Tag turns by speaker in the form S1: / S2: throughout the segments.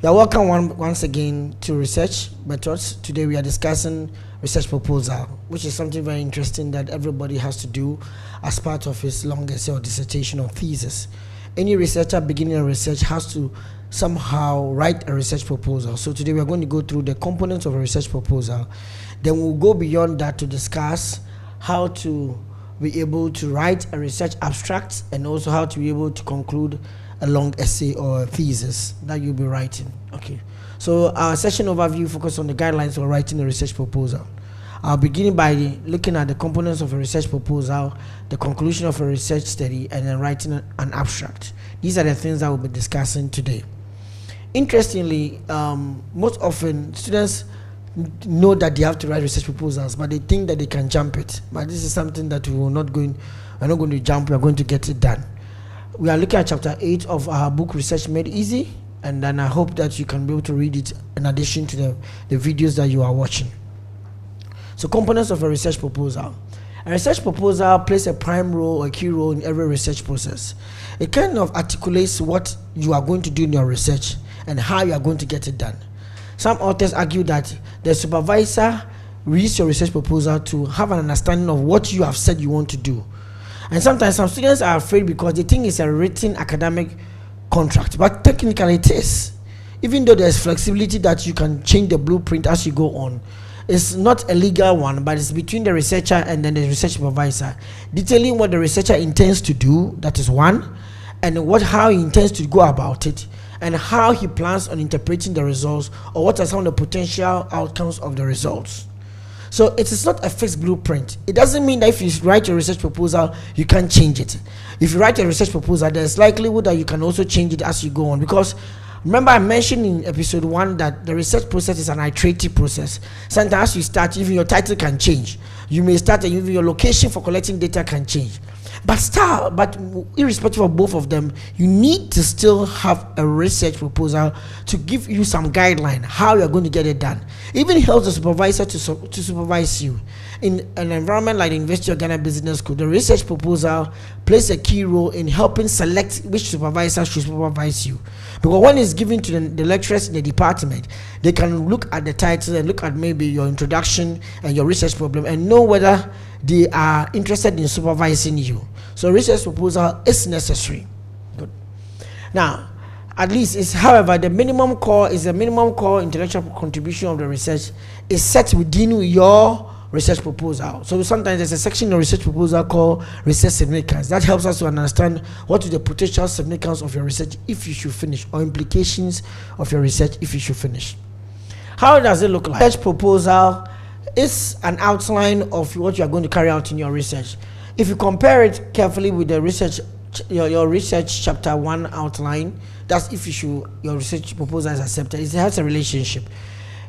S1: You're welcome once again to Research Methods. Today we are discussing research proposal, which is something very interesting that everybody has to do as part of his long essay or dissertation or thesis. Any researcher beginning a research has to somehow write a research proposal. So today we are going to go through the components of a research proposal. Then we'll go beyond that to discuss how to be able to write a research abstract and also how to be able to conclude a long essay or a thesis that you'll be writing. Okay, so our session overview focuses on the guidelines for writing a research proposal. I'll begin by looking at the components of a research proposal, the conclusion of a research study, and then writing an abstract. These are the things that we'll be discussing today. Interestingly, most often students know that they have to write research proposals, but they think that they can jump it. But this is something that we're not going to jump. We're going to get it done. We are looking at chapter 8 of our book Research Made Easy, and then I hope that you can be able to read it in addition to the videos that you are watching. So components of a research proposal. A research proposal plays a prime role or a key role in every research process. It kind of articulates what you are going to do in your research and how you are going to get it done. Some authors argue that the supervisor reads your research proposal to have an understanding of what you have said you want to do. And sometimes some students are afraid because they think it's a written academic contract, but technically it is. Even though there's flexibility that you can change the blueprint as you go on, it's not a legal one, but it's between the researcher and then the research supervisor, detailing what the researcher intends to do, that is one, and how he intends to go about it, and how he plans on interpreting the results, or what are some of the potential outcomes of the results. So it is not a fixed blueprint. It doesn't mean that if you write a research proposal, you can't change it. If you write a research proposal, there's likelihood that you can also change it as you go on. Because remember, I mentioned in episode 1 that the research process is an iterative process. Sometimes you start, even your title can change. You may start, and even your location for collecting data can change. But irrespective of both of them, you need to still have a research proposal to give you some guideline how you're going to get it done. Even helps the supervisor to supervise you. In an environment like the University of Ghana Business School, the research proposal plays a key role in helping select which supervisor should supervise you. Because when it's given to the lecturers in the department, they can look at the title and look at maybe your introduction and your research problem and know whether they are interested in supervising you. So research proposal is necessary. Good. Now, at least however, the minimum core intellectual contribution of the research is set within your research proposal. So sometimes there's a section in the research proposal called research significance. That helps us to understand what is the potential significance of your research if you should finish, or implications of your research if you should finish. How does it look like? Research proposal is an outline of what you are going to carry out in your research. If you compare it carefully with the research, your research chapter 1 outline, that's if your research proposal is accepted. It has a relationship.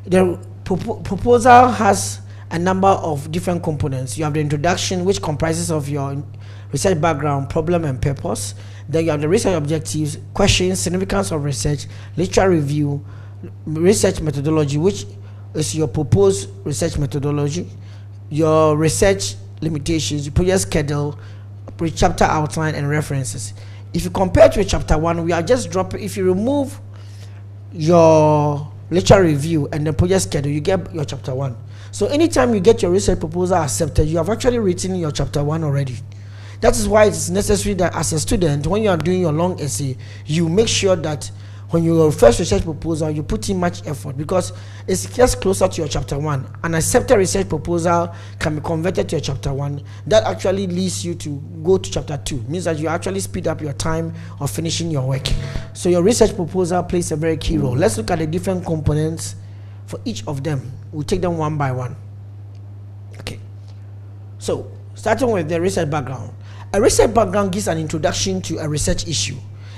S1: The proposal has a number of different components. You have the introduction, which comprises of your research background, problem, and purpose. Then you have the research objectives, questions, significance of research, literature review, research methodology, which is your proposed research methodology, your research limitations, your project schedule, chapter outline, and references. If you compare to a chapter 1, we are just dropping. If you remove your literature review and the project schedule, you get your chapter 1. So anytime you get your research proposal accepted, you have actually written your chapter 1 already. That is why it is necessary that as a student, when you are doing your long essay, you make sure that when your first research proposal, you put in much effort, because it's just closer to your chapter 1. An accepted research proposal can be converted to your chapter 1. That actually leads you to go to chapter 2. Means that you actually speed up your time of finishing your work. So your research proposal plays a very key role. Let's look at the different components for each of them. We'll take them one by one. Okay. So starting with the research background. A research background gives an introduction to a research issue.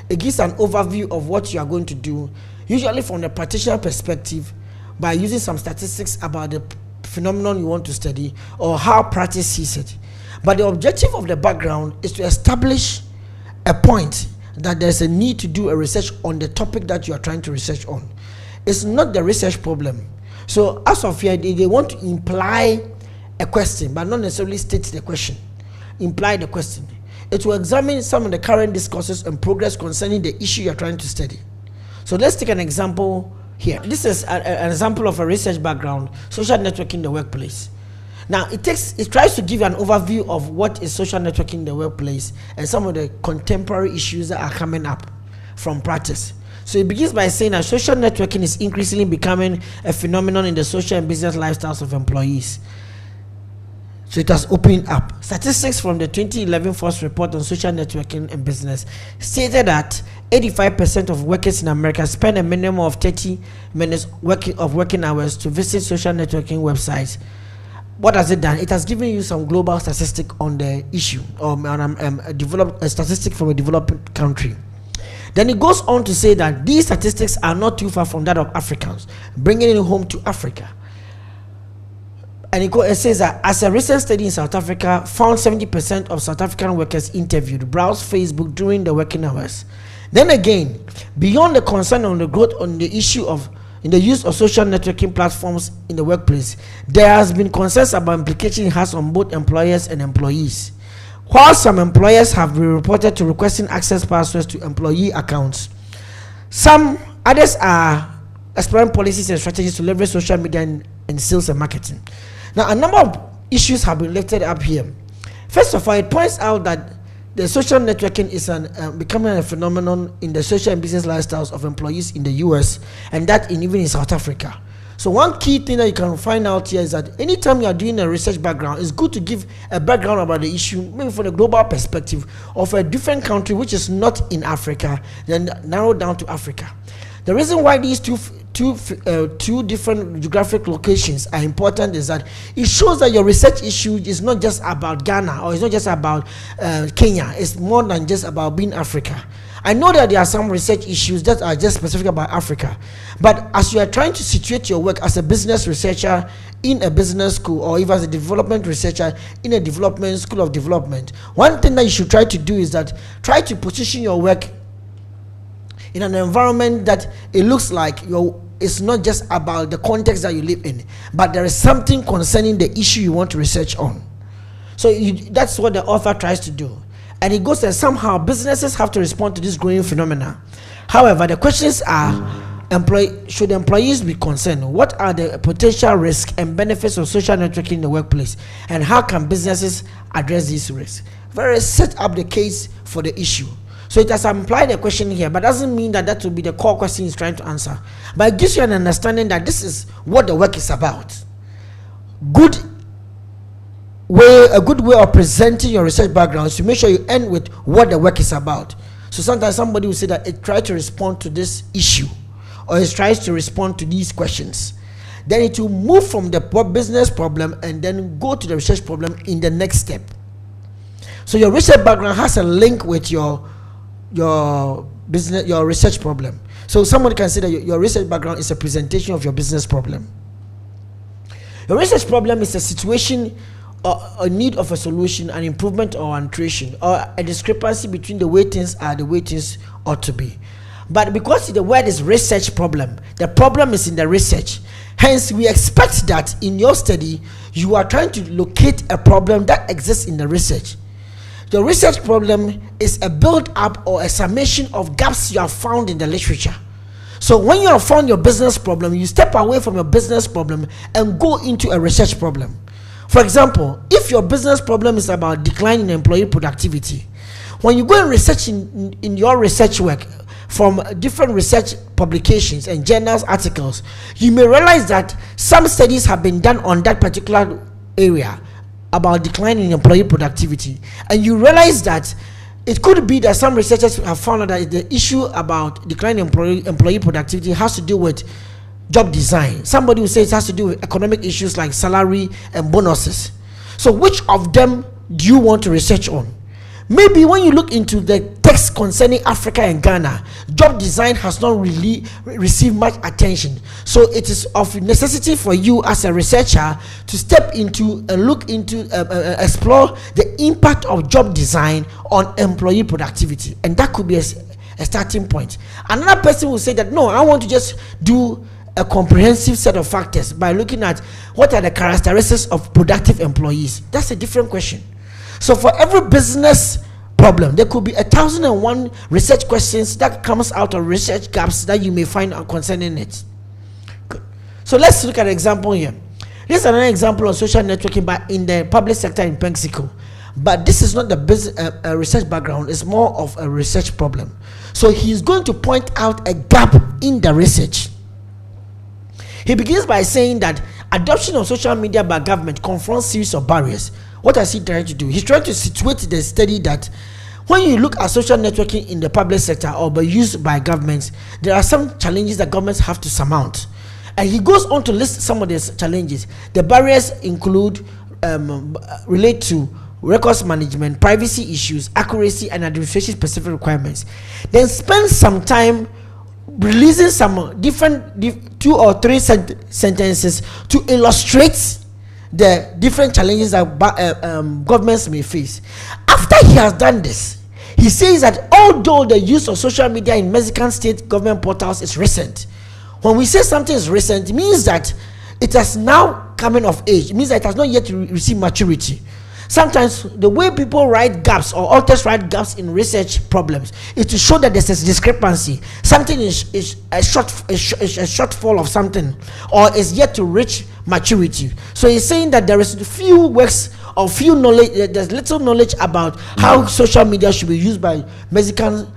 S1: It gives an overview of what you are going to do, usually from the practitioner perspective, by using some statistics about the phenomenon you want to study or how practice sees it. But the objective of the background is to establish a point that there's a need to do a research on the topic that you are trying to research on. It's not the research problem. So as of here, they want to imply a question, but not necessarily state the question. Imply the question. It will examine some of the current discourses and progress concerning the issue you are trying to study. So let's take an example here. This is an example of a research background, social networking in the workplace. Now, it tries to give you an overview of what is social networking in the workplace and some of the contemporary issues that are coming up from practice. So it begins by saying that social networking is increasingly becoming a phenomenon in the social and business lifestyles of employees. So it has opened up. Statistics from the 2011 Force Report on Social Networking and Business stated that 85% of workers in America spend a minimum of 30 minutes working hours to visit social networking websites. What has it done? It has given you some global statistic on the issue, a statistic from a developing country. Then it goes on to say that these statistics are not too far from that of Africans, bringing it home to Africa. And it says that as a recent study in South Africa found 70% of South African workers interviewed browse Facebook during the working hours. Then again, beyond the concern on the growth on the issue of in the use of social networking platforms in the workplace, there has been concerns about implications it has on both employers and employees. While some employers have been reported to requesting access passwords to employee accounts, some others are exploring policies and strategies to leverage social media in sales and marketing. Now, a number of issues have been lifted up here. First of all, it points out that the social networking is becoming a phenomenon in the social and business lifestyles of employees in the US and that even in South Africa. So one key thing that you can find out here is that anytime you are doing a research background, it's good to give a background about the issue, maybe from a global perspective of a different country which is not in Africa, then narrow down to Africa. The reason why these two different geographic locations are important is that it shows that your research issue is not just about Ghana or it's not just about Kenya. It's more than just about being Africa. I know that there are some research issues that are just specific about Africa, but as you are trying to situate your work as a business researcher in a business school or even as a development researcher in a development school of development, one thing that you should try to do is that try to position your work in an environment that it looks like it's not just about the context that you live in, but there is something concerning the issue you want to research on. So that's what the author tries to do. And it goes that somehow businesses have to respond to this growing phenomena. However, the questions are, should employees be concerned? What are the potential risks and benefits of social networking in the workplace? And how can businesses address these risks? Very set up the case for the issue. So it has implied a question here, but doesn't mean that will be the core question he's trying to answer. But it gives you an understanding that this is what the work is about. A good way of presenting your research background is to make sure you end with what the work is about. So sometimes somebody will say that it tries to respond to this issue or it tries to respond to these questions. Then it will move from the business problem and then go to the research problem in the next step. So your research background has a link with your research problem. So somebody can say that your research background is a presentation of your business problem. Your research problem is a situation or a need of a solution, an improvement or alteration, or a discrepancy between the way things are, the way things ought to be. But because the word is research problem, the problem is in the research. Hence, we expect that in your study, you are trying to locate a problem that exists in the research. The research problem is a build-up or a summation of gaps you have found in the literature. So when you have found your business problem, you step away from your business problem and go into a research problem. For example, if your business problem is about decline in employee productivity, when you go and research in your research work from different research publications and journals articles, you may realize that some studies have been done on that particular area about decline in employee productivity, and you realize that it could be that some researchers have found out that the issue about declining employee productivity has to do with job design. Somebody will say it has to do with economic issues like salary and bonuses. So which of them do you want to research on? Maybe when you look into the text concerning Africa and Ghana, job design has not really received much attention. So it is of necessity for you as a researcher to step into and look into, explore the impact of job design on employee productivity. And that could be a starting point. Another person will say that, no, I want to just do a comprehensive set of factors by looking at what are the characteristics of productive employees. That's a different question. So for every business problem. There could be 1,001 research questions that comes out of research gaps that you may find concerning it. Good. So let's look at an example here. This is another example of social networking, but in the public sector in Mexico. But this is not the business research background, it's more of a research problem. So he's going to point out a gap in the research. He begins by saying that adoption of social media by government confronts series of barriers. What is he trying to do? He's trying to situate the study that when you look at social networking in the public sector or by used by governments, there are some challenges that governments have to surmount. And he goes on to list some of these challenges. The barriers include relate to records management, privacy issues, accuracy, and administration specific requirements. Then spend some time releasing some different 2 or 3 sentences to illustrate the different challenges that governments may face. After he has done this, he says that although the use of social media in Mexican state government portals is recent, when we say something is recent, it means that it has now coming of age. It means that it has not yet received maturity. Sometimes the way people write gaps or authors write gaps in research problems is to show that there's a discrepancy. Something is a shortfall of something, or is yet to reach maturity. So he's saying that there is few works or few knowledge, there's little knowledge about how social media should be used by Mexican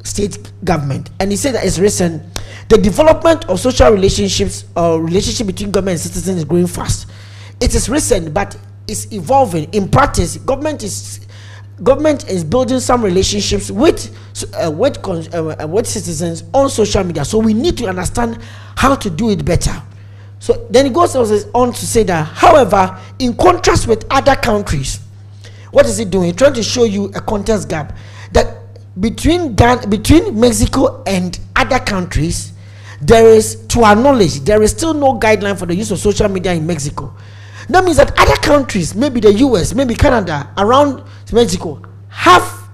S1: state government. And he said that it's recent. The development of social relationships or relationship between government and citizens is growing fast. It is recent, but it's evolving. In practice, government is building some relationships with citizens on social media. So we need to understand how to do it better. So then he goes on to say that, however, in contrast with other countries, what is he doing? He's trying to show you a context gap that between Mexico and other countries, there is, to our knowledge, there is still no guideline for the use of social media in Mexico. That means that other countries, maybe the US, maybe Canada, around Mexico, have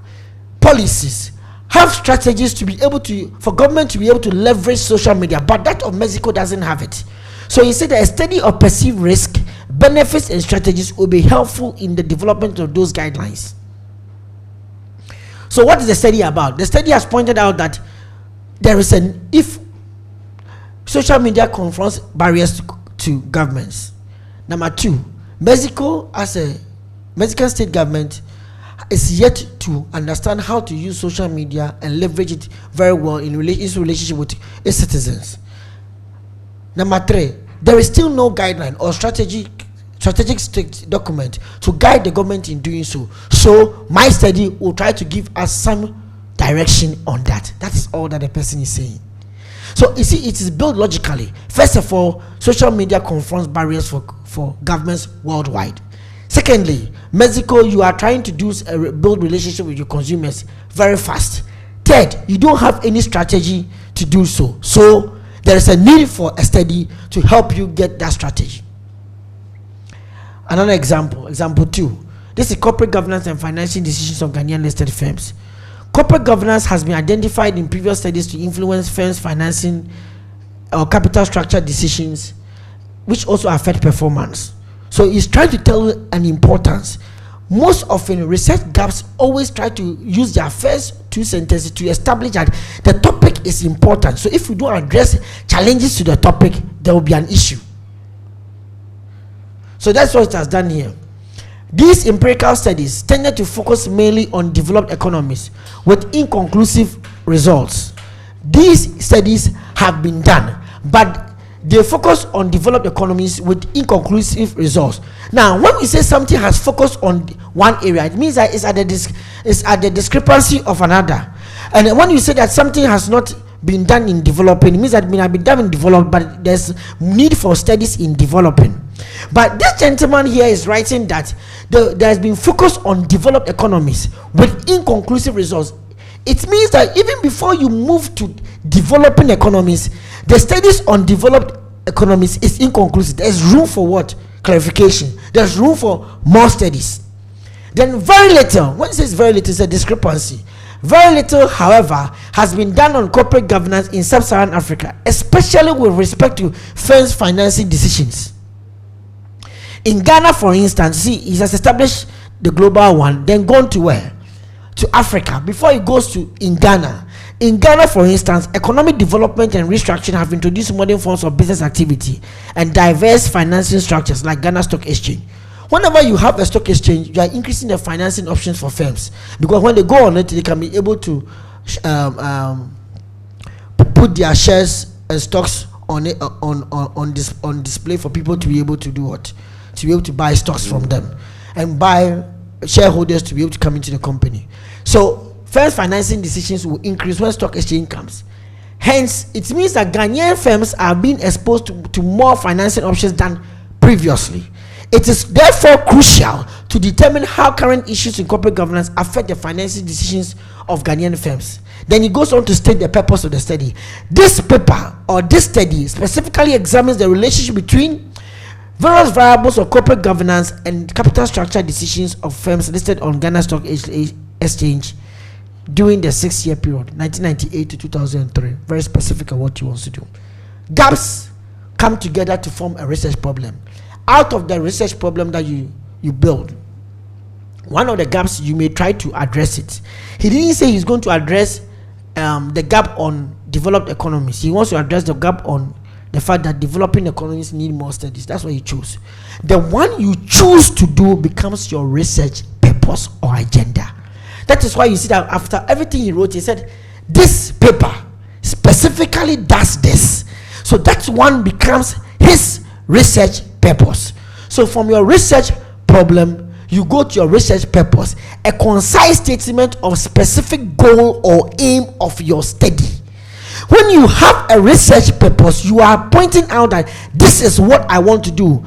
S1: policies, have strategies to be able to, for government to be able to leverage social media, but that of Mexico doesn't have it. So he said that a study of perceived risk, benefits, and strategies will be helpful in the development of those guidelines. So what is the study about? The study has pointed out that there is if social media confronts barriers to governments. Number 2, Mexico as a Mexican state government is yet to understand how to use social media and leverage it very well in its relationship with its citizens. Number 3, there is still no guideline or strategic strict document to guide the government in doing so. So my study will try to give us some direction on that. That is all that the person is saying. So you see, it is built logically. First of all, social media confronts barriers for governments worldwide. Secondly, Mexico, you are trying to build relationship with your consumers very fast. Third, you don't have any strategy to do so. So there is a need for a study to help you get that strategy. Another example 2. This is corporate governance and financing decisions of Ghanaian listed firms. Corporate governance has been identified in previous studies to influence firms' financing or capital structure decisions, which also affect performance. So he's trying to tell an importance. Most often, research gaps always try to use their first 2 sentences to establish that the topic is important. So if we don't address challenges to the topic, there will be an issue. So that's what it has done here. These empirical studies tended to focus mainly on developed economies with inconclusive results. These studies have been done, but they focus on developed economies with inconclusive results. Now, when we say something has focused on one area, it means that it's at the discrepancy of another. And when you say that something has not been done in developing, it means that it may have been done in developed, but there's need for studies in developing. But this gentleman here is writing that there has been focus on developed economies with inconclusive results. It means that even before you move to developing economies, the studies on developed economies is inconclusive. There's room for what? Clarification. There's room for more studies. Then very little, when it says very little, it's a discrepancy. Very little, however, has been done on corporate governance in sub-Saharan Africa, especially with respect to firms' financing decisions. In Ghana, for instance, see, he has established the global one, then gone to where? to Africa before it goes to in Ghana. In Ghana, for instance, economic development and restructuring have introduced modern forms of business activity and diverse financing structures like Ghana Stock Exchange. Whenever you have a stock exchange, you are increasing the financing options for firms, because when they go on it, they can be able to put their shares and stocks on it on display for people to be able to do what? To be able to buy stocks from them and buy shareholders to be able to come into the company. So firms financing decisions will increase when stock exchange comes. Hence, it means that Ghanaian firms are being exposed to more financing options than previously. It is therefore crucial to determine how current issues in corporate governance affect the financing decisions of Ghanaian firms. Then he goes on to state the purpose of the study. This paper or this study specifically examines the relationship between various variables of corporate governance and capital structure decisions of firms listed on Ghana Stock Exchange during the 6-year period, 1998 to 2003. Very specific of what he wants to do. Gaps come together to form a research problem. Out of the research problem that you build, one of the gaps, you may try to address it. He didn't say he's going to address the gap on developed economies. He wants to address the gap on the fact that developing economies need more studies. That's what you choose. The one you choose to do becomes your research purpose or agenda. That is why you see that after everything he wrote, he said, this paper specifically does this. So that one becomes his research purpose. So from your research problem, you go to your research purpose, a concise statement of specific goal or aim of your study. When you have a research purpose, you are pointing out that this is what I want to do.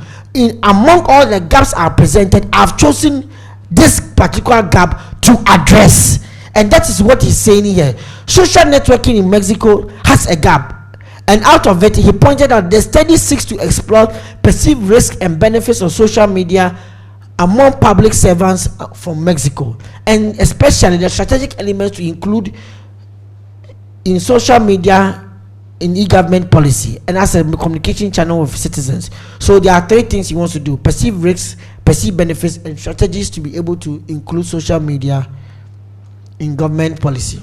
S1: Among all the gaps are presented, I've chosen this particular gap to address. And that is what he's saying here. Social networking in Mexico has a gap. And out of it, he pointed out the study seeks to explore perceived risks and benefits of social media among public servants from Mexico, and especially the strategic elements to include in social media, in e-government policy, and as a communication channel with citizens. So there are 3 things he wants to do: perceived risks, perceived benefits, and strategies to be able to include social media in government policy.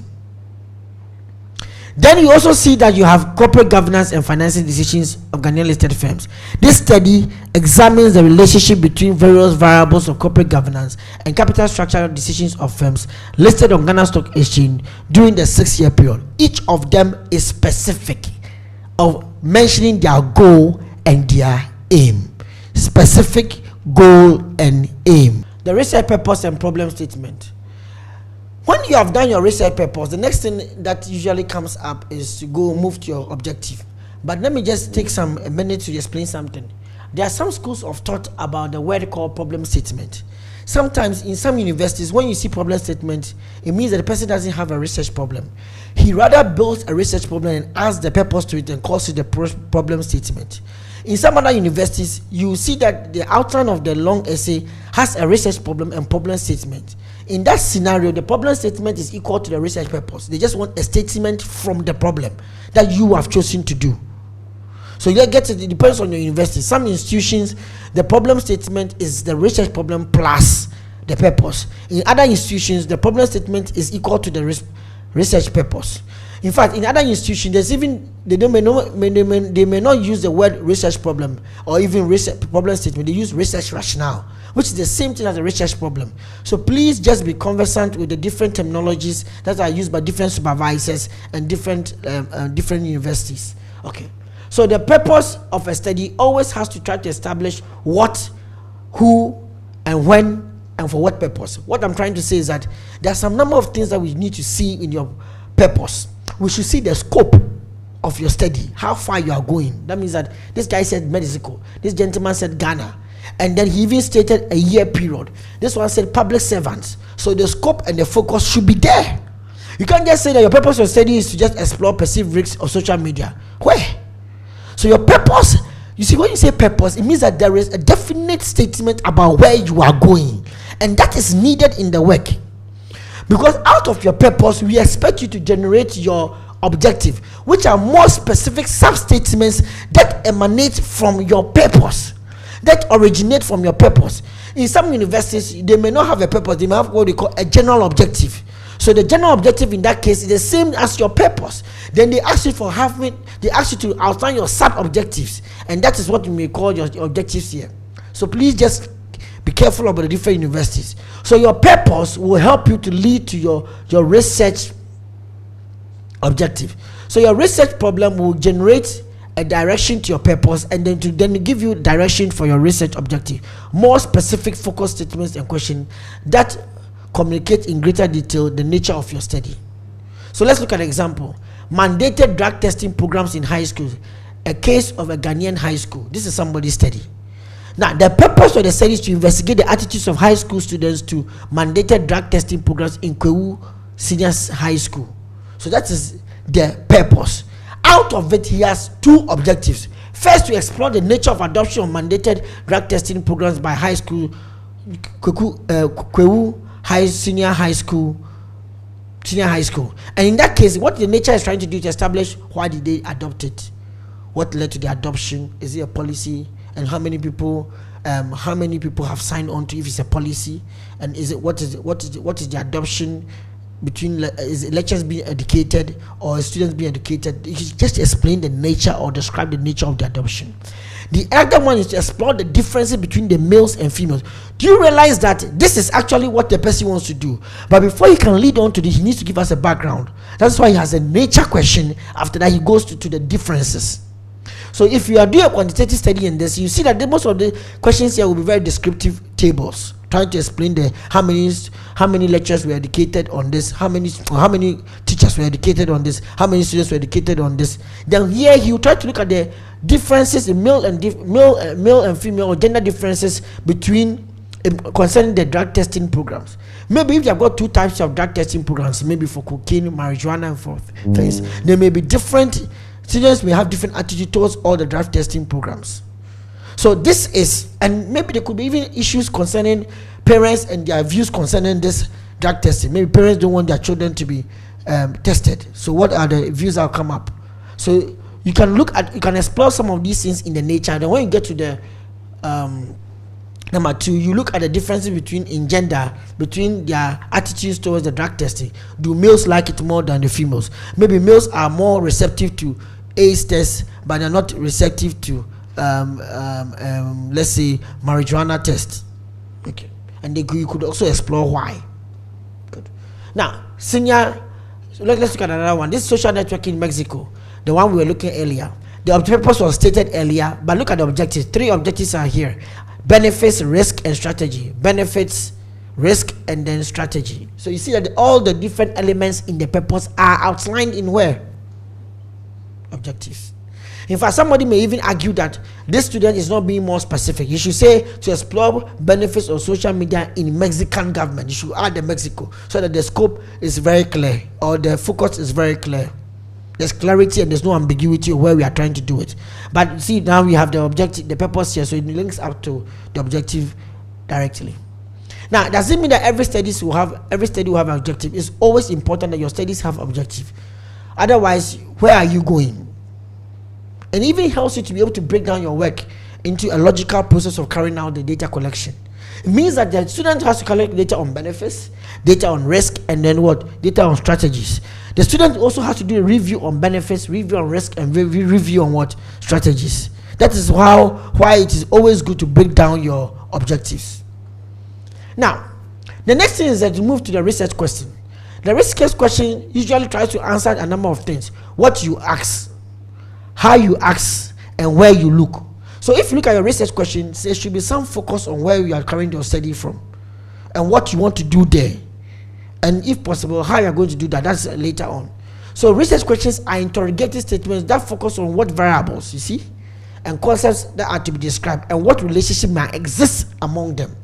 S1: Then you also see that you have corporate governance and financing decisions of Ghanaian listed firms. This study examines the relationship between various variables of corporate governance and capital structure decisions of firms listed on Ghana Stock Exchange during the 6-year period. Each of them is specific of mentioning their goal and their aim. Specific goal and aim. The research purpose and problem statement. When you have done your research purpose, the next thing that usually comes up is to go move to your objective. But let me just take a minute to explain something. There are some schools of thought about the word called problem statement. Sometimes in some universities, when you see problem statement, it means that the person doesn't have a research problem. He rather builds a research problem and adds the purpose to it and calls it the problem statement. In some other universities, you see that the outline of the long essay has a research problem and problem statement. In that scenario, the problem statement is equal to the research purpose. They just want a statement from the problem that you have chosen to do. So you get it depends on your university. Some institutions, the problem statement is the research problem plus the purpose. In other institutions, the problem statement is equal to the research purpose. In fact, in other institutions, there's even they may not use the word research problem or even research problem statement. They use research rationale, which is the same thing as a research problem. So please just be conversant with the different terminologies that are used by different supervisors and different universities. Okay. So the purpose of a study always has to try to establish what, who, and when, and for what purpose. What I'm trying to say is that there are some number of things that we need to see in your purpose. We should see the scope of your study, how far you are going. That means that this guy said Mexico, this gentleman said Ghana, and then he even stated a year period. This one said public servants. So the scope and the focus should be there. You can't just say that your purpose of study is to just explore perceived risks of social media. Where? So your purpose, you see, when you say purpose, it means that there is a definite statement about where you are going, and that is needed in the work. Because out of your purpose, we expect you to generate your objective, which are more specific sub-statements that emanate from your purpose, that originate from your purpose. In some universities, they may not have a purpose, they may have what they call a general objective. So the general objective in that case is the same as your purpose. Then they ask you to outline your sub-objectives, and that is what you may call your objectives here. So please just be careful about the different universities. So your purpose will help you to lead to your research objective. So your research problem will generate a direction to your purpose, and then give you direction for your research objective. More specific focus statements and questions that communicate in greater detail the nature of your study. So let's look at an example. Mandated drug testing programs in high school. A case of a Ghanaian high school. This is somebody's study. Now, the purpose of the study is to investigate the attitudes of high school students to mandated drug testing programs in Kwewu Senior High School. So that is the purpose. Out of it, he has two objectives. First, to explore the nature of adoption of mandated drug testing programs by high school, Kwewu Senior High School. And in that case, what the nature is trying to do is to establish why did they adopt it, what led to the adoption, is it a policy, and how many people have signed on to if it's a policy, and what is the adoption between, is lecturers being educated or students being educated. You just explain the nature or describe the nature of the adoption. The other one is to explore the differences between the males and females. Do you realize that this is actually what the person wants to do? But before he can lead on to this, he needs to give us a background. That's why he has a nature question. After that, he goes to the differences. So if you are doing a quantitative study in this, you see that most of the questions here will be very descriptive tables, trying to explain how many lecturers were educated on this, how many teachers were educated on this, how many students were educated on this. Then here he will try to look at the differences in male and female, or gender differences between concerning the drug testing programs. Maybe if you have got two types of drug testing programs, maybe for cocaine, marijuana, and for things, there may be different. Students may have different attitude towards all the drug testing programs. So this is, and maybe there could be even issues concerning parents and their views concerning this drug testing. Maybe parents don't want their children to be tested. So what are the views that will come up? So you can explore some of these things in the nature. Then when you get to the number two, you look at the differences in gender, between their attitudes towards the drug testing. Do males like it more than the females? Maybe males are more receptive to AIDS tests, but they're not receptive to let's say marijuana test. Okay, and you could also explore why. Good. Now, senior. So let's look at another one. This social network in Mexico, the one we were looking at earlier. The purpose was stated earlier, but look at the objectives. Three objectives are here: benefits, risk, and strategy. Benefits, risk, and then strategy. So you see that all the different elements in the purpose are outlined in where? Objectives. In fact, somebody may even argue that this student is not being more specific. You should say to explore benefits of social media in Mexican government. You should add the Mexico so that the scope is very clear, or the focus is very clear. There's clarity and there's no ambiguity of where we are trying to do it. But see, now we have the objective, the purpose here, so it links up to the objective directly. Now, does it mean that every study will have an objective? It's always important that your studies have objective. Otherwise, where are you going? And even helps you to be able to break down your work into a logical process of carrying out the data collection. It means that the student has to collect data on benefits, data on risk, and then what? Data on strategies. The student also has to do a review on benefits, review on risk, and review on what? Strategies. That is why it is always good to break down your objectives. Now, the next thing is that you move to the research question. The research question usually tries to answer a number of things. What you ask, how you ask, and where you look. So if you look at your research question, there should be some focus on where you are carrying your study from and what you want to do there. And if possible, how you are going to do that. That's later on. So research questions are interrogative statements that focus on what variables, you see, and concepts that are to be described, and what relationship may exist among them.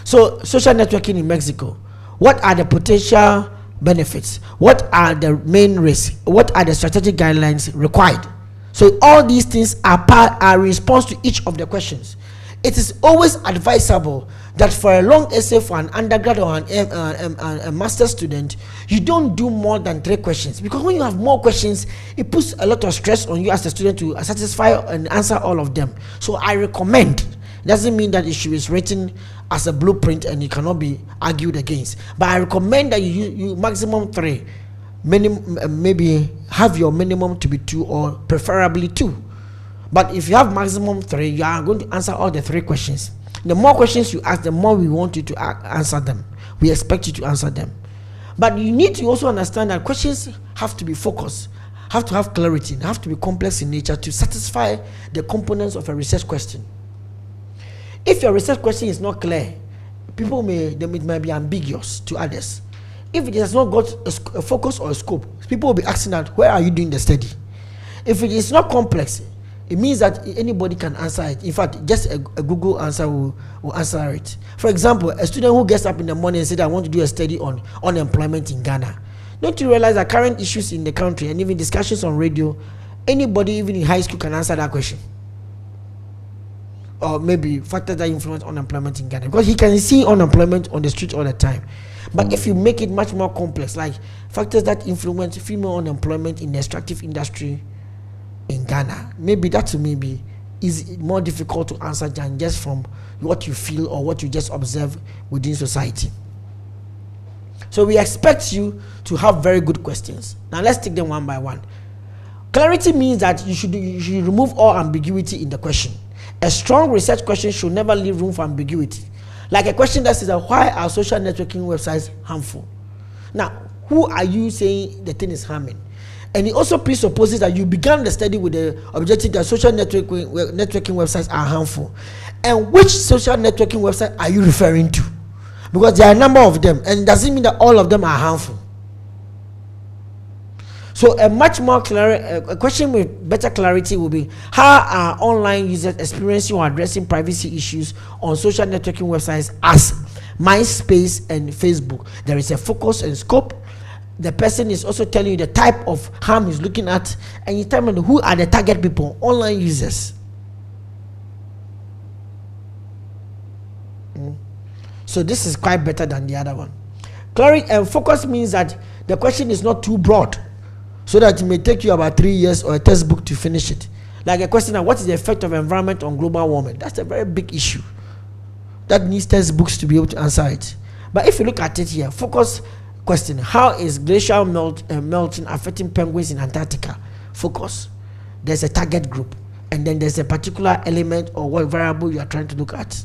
S1: So social networking in Mexico. What are the potential benefits? What are the main risks? What are the strategic guidelines required? So all these things are response to each of the questions. It is always advisable that for a long essay for an undergrad or a master's student, you don't do more than 3 questions, because when you have more questions, it puts a lot of stress on you as a student to satisfy and answer all of them. So I recommend. It doesn't mean that it should be written as a blueprint and it cannot be argued against. But I recommend that you maximum 3, maybe have your minimum to be 2 or preferably 2. But if you have maximum 3, you are going to answer all the 3 questions. The more questions you ask, the more we want you to answer them. We expect you to answer them. But you need to also understand that questions have to be focused, have to have clarity, and have to be complex in nature to satisfy the components of a research question. If your research question is not clear, it may be ambiguous to others. If it has not got a focus or a scope, people will be asking that, where are you doing the study? If it is not complex, it means that anybody can answer it. In fact, just a Google answer will answer it. For example, a student who gets up in the morning and says, I want to do a study on unemployment in Ghana. Don't you realize that current issues in the country and even discussions on radio, anybody even in high school can answer that question? Or maybe factors that influence unemployment in Ghana, because he can see unemployment on the street all the time. But if you make it much more complex, like factors that influence female unemployment in the extractive industry in Ghana, maybe that maybe is more difficult to answer than just from what you feel or what you just observe within society. So we expect you to have very good questions. Now let's take them one by one. Clarity means that you should remove all ambiguity in the question. A strong research question should never leave room for ambiguity. Like a question that says, why are social networking websites harmful? Now, who are you saying the thing is harming? And it also presupposes that you began the study with the objective that social networking websites are harmful. And which social networking website are you referring to? Because there are a number of them, and it doesn't mean that all of them are harmful. So a much more clear, a question with better clarity will be, how are online users experiencing or addressing privacy issues on social networking websites as MySpace and Facebook? There is a focus and scope. The person is also telling you the type of harm he's looking at, and you tell me who are the target people, online users. So this is quite better than the other one. Clarity and focus means that the question is not too broad, so that it may take you about 3 years or a textbook to finish it. Like a question of what is the effect of environment on global warming? That's a very big issue. That needs textbooks to be able to answer it. But if you look at it here, focus question, how is glacial melting affecting penguins in Antarctica? Focus. There's a target group, and then there's a particular element or what variable you are trying to look at.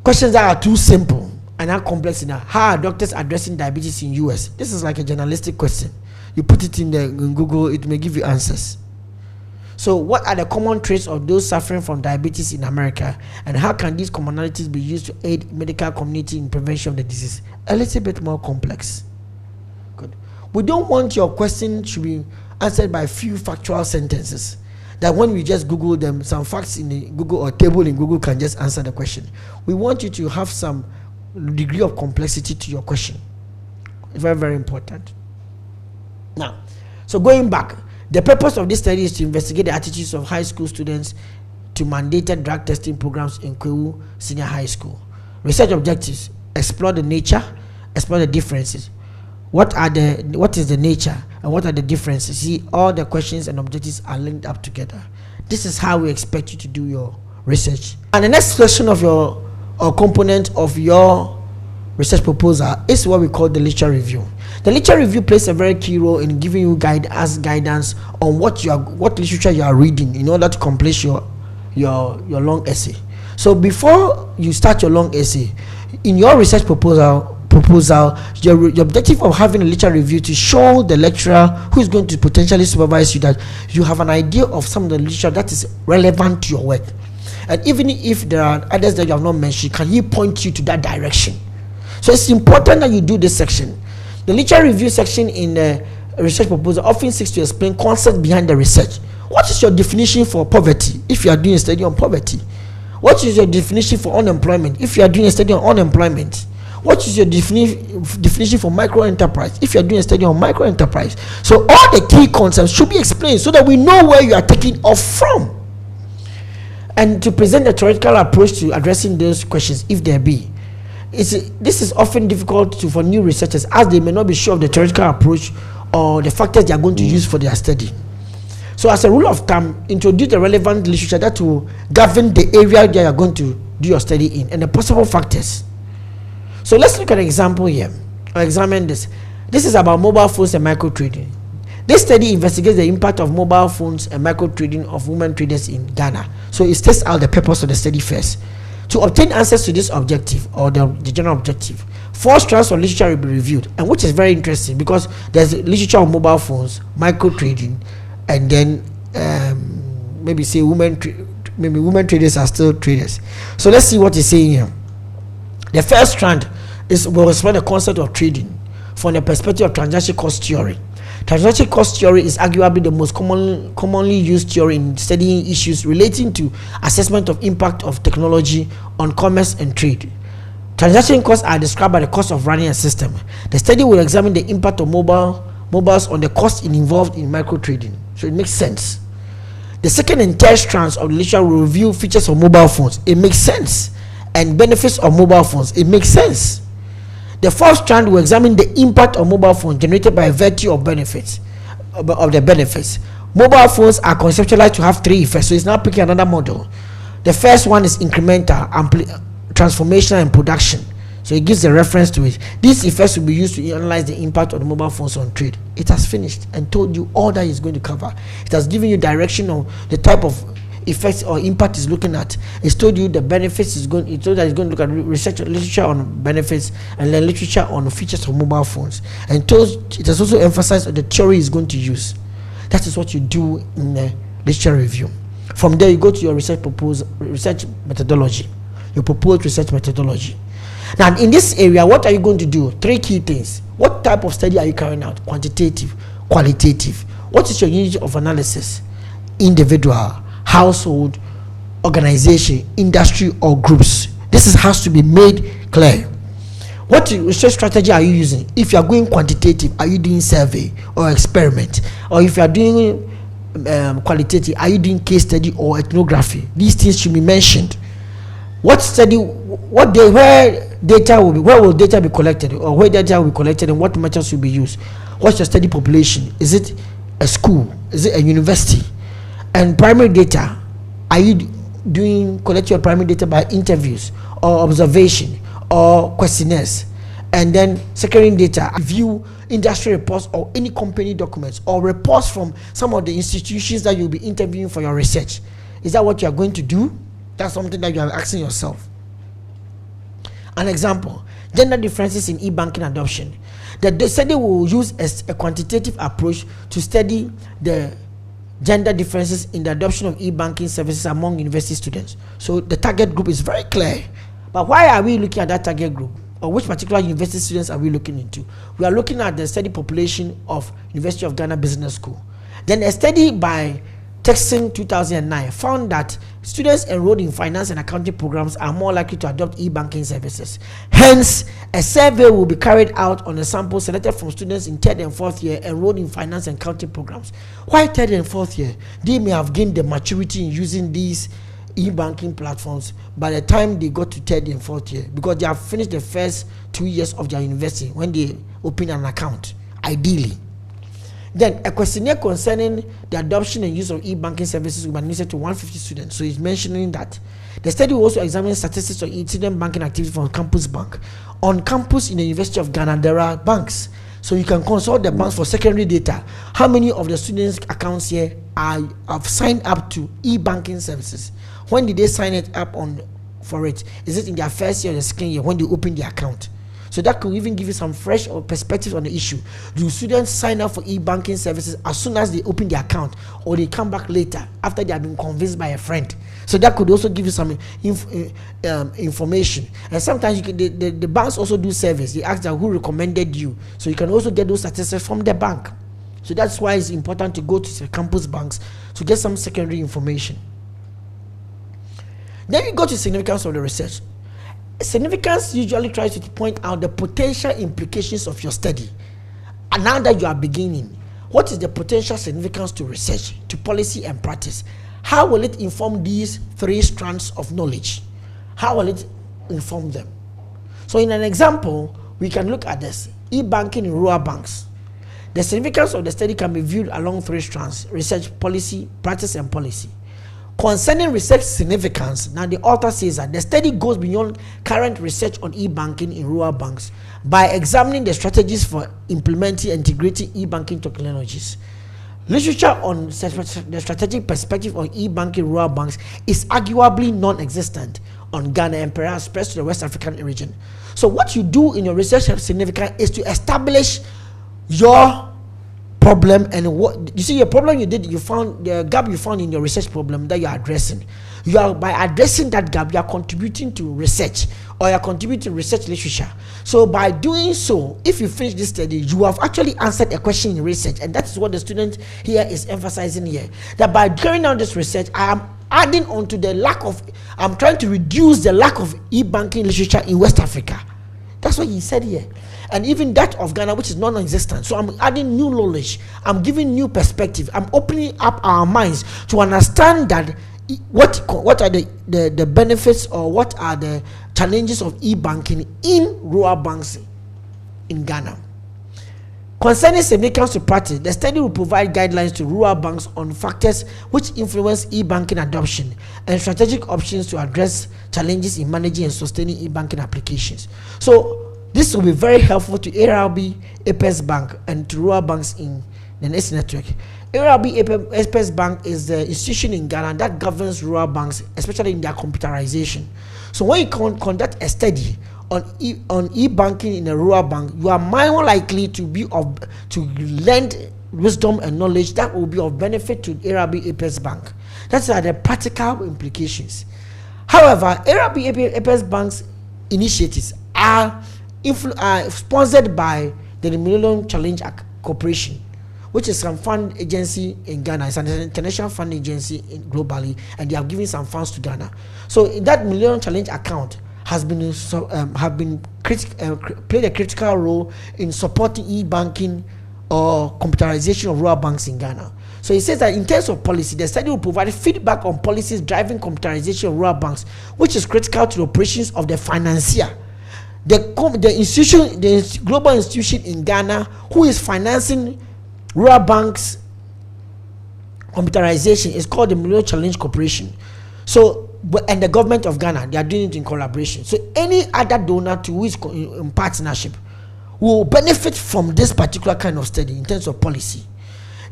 S1: Questions that are too simple and not complex enough. How are doctors addressing diabetes in US? This is like a journalistic question. You put it in Google, it may give you answers. So what are the common traits of those suffering from diabetes in America, and how can these commonalities be used to aid medical community in prevention of the disease? A little bit more complex. Good. We don't want your question to be answered by few factual sentences, that when we just Google them, some facts in the Google or table in Google can just answer the question. We want you to have some degree of complexity to your question. It's very, very important. Now, so going back, the purpose of this study is to investigate the attitudes of high school students to mandated drug testing programs in Kwewu Senior High School. Research objectives: explore the nature, explore the differences. What is the nature and what are the differences? See, all the questions and objectives are linked up together. This is how we expect you to do your research. And the next section of your component of your research proposal is what we call the literature review. The literature review plays a very key role in giving you guidance on what literature you are reading in order to complete your long essay. So before you start your long essay, in your research proposal, your objective of having a literature review to show the lecturer who is going to potentially supervise you that you have an idea of some of the literature that is relevant to your work. And even if there are others that you have not mentioned, can he point you to that direction? So it's important that you do this section. The literature review section in the research proposal often seeks to explain concepts behind the research. What is your definition for poverty if you are doing a study on poverty? What is your definition for unemployment if you are doing a study on unemployment? What is your definition for micro-enterprise if you are doing a study on micro-enterprise? So all the key concepts should be explained so that we know where you are taking off from. And to present a theoretical approach to addressing those questions, if there be. This is often difficult for new researchers, as they may not be sure of the theoretical approach or the factors they are going to use for their study. So So as a rule of thumb, introduce the relevant literature that will govern the area that you are going to do your study in and the possible factors. So let's look at an example here, or examine this. This is about mobile phones and micro trading. This study investigates the impact of mobile phones and micro trading of women traders in Ghana. So it tests out the purpose of the study first. To obtain answers to this objective, or the general objective, 4 strands of literature will be reviewed, and which is very interesting because there's literature on mobile phones, micro trading, and then maybe say women traders are still traders. So let's see what he's saying here. The first strand will explore the concept of trading from the perspective of transaction cost theory. Transaction cost theory is arguably the most commonly used theory in studying issues relating to assessment of impact of technology on commerce and trade. Transaction costs are described by the cost of running a system. The study will examine the impact of mobiles on the cost involved in micro trading. So it makes sense. The second and third strands of the literature will review features of mobile phones. It makes sense. And benefits of mobile phones. It makes sense. The fourth strand will examine the impact of mobile phones generated by virtue of benefits, of the benefits. Mobile phones are conceptualized to have 3 effects, so it's now picking another model. The first one is incremental, transformation, and production. So it gives a reference to it. These effects will be used to analyze the impact of the mobile phones on trade. It has finished and told you all that it's going to cover. It has given you direction on the type of effects or impact is looking at. It's told you the benefits is going. It told that it's going to look at research literature on benefits and then literature on the features of mobile phones. And it has also emphasized the theory is going to use. That is what you do in the literature review. From there, you go to your research methodology. Your proposed research methodology. Now, in this area, what are you going to do? 3 key things. What type of study are you carrying out? Quantitative, qualitative. What is your unit of analysis? Individual, household, organization, industry, or groups. This has to be made clear. What research strategy are you using? If you are going quantitative, are you doing survey or experiment? Or if you are doing qualitative, are you doing case study or ethnography? These things should be mentioned. What study, where will data be collected, or where data will be collected, and what methods will be used? What's your study population? Is it a school? Is it a university? And primary data, are you collect your primary data by interviews or observation or questionnaires? And then secondary data, review industry reports or any company documents or reports from some of the institutions that you'll be interviewing for your research. Is that what you are going to do? That's something that you are asking yourself. An example, gender differences in e-banking adoption. The study will use a quantitative approach to study the gender differences in the adoption of e-banking services among university students. So the target group is very clear. But why are we looking at that target group? Or which particular university students are we looking into? We are looking at the study population of University of Ghana Business School. Then a study by Texan 2009 found that students enrolled in finance and accounting programs are more likely to adopt e-banking services. Hence, a survey will be carried out on a sample selected from students in 3rd and 4th year enrolled in finance and accounting programs. Why 3rd and 4th year? They may have gained the maturity in using these e-banking platforms by the time they got to 3rd and 4th year, because they have finished the first 2 years of their university when they open an account, ideally. Then a questionnaire concerning the adoption and use of e-banking services will be administered to 150 students. So it's mentioning that. The study will also examine statistics on student banking activity from Campus Bank. On campus in the University of Ghana, there are banks. So you can consult the banks for secondary data. How many of the students' accounts here have signed up to e-banking services? When did they sign it up for it? Is it in their first year or the second year when they open the account? So that could even give you some fresh perspectives on the issue. Do students sign up for e-banking services as soon as they open the account, or they come back later after they have been convinced by a friend? So that could also give you some information. And sometimes the banks also do surveys. They ask them who recommended you. So you can also get those statistics from the bank. So that's why it's important to go to the campus banks to get some secondary information. Then you go to significance of the research. Significance usually tries to point out the potential implications of your study. And now that you are beginning, what is the potential significance to research, to policy and practice? How will it inform these 3 strands of knowledge? How will it inform them? So in an example, we can look at this. E-banking in rural banks. The significance of the study can be viewed along 3 strands: research, policy, practice, and policy. Concerning research significance, now the author says that the study goes beyond current research on e-banking in rural banks by examining the strategies for implementing and integrating e-banking technologies. Literature on the strategic perspective on e-banking in rural banks is arguably non-existent on Ghana and perhaps spread to the West African region. So what you do in your research significance is to establish your problem, and what you see, your problem you found the gap you found in your research problem that you are addressing. You are, by addressing that gap, you are contributing to research, or you are contributing to research literature. So by doing so, if you finish this study, you have actually answered a question in research, and that is what the student here is emphasizing here. That by carrying out this research, I am adding on to the lack of, I'm trying to reduce the lack of e-banking literature in West Africa. That's what he said here. And even that of Ghana, which is non-existent. So I'm adding new knowledge. I'm giving new perspective. I'm opening up our minds to understand that what are the benefits, or what are the challenges of e-banking in rural banks in Ghana. Concerning significance to practice, the study will provide guidelines to rural banks on factors which influence e-banking adoption and strategic options to address challenges in managing and sustaining e-banking applications. So this will be very helpful to ARB Apex Bank and to rural banks in the NEST network. ARB Apex Bank is the institution in Ghana that governs rural banks, especially in their computerization. So when you conduct a study on e-banking in a rural bank, you are more likely to lend wisdom and knowledge that will be of benefit to ARB Apex Bank. That's the practical implications. However, ARB Apex Bank's initiatives are sponsored by the Millennium Challenge Corporation, which is some fund agency in Ghana. It's an international fund agency globally, and they are giving some funds to Ghana. So in that Millennium Challenge account has been played a critical role in supporting e-banking or computerization of rural banks in Ghana. So he says that in terms of policy, the study will provide feedback on policies driving computerization of rural banks, which is critical to the operations of the financier. The global institution in Ghana who is financing rural banks computerization is called the Millennium Challenge Corporation. So, and the government of Ghana, they are doing it in collaboration. So any other donor to who is in partnership will benefit from this particular kind of study in terms of policy.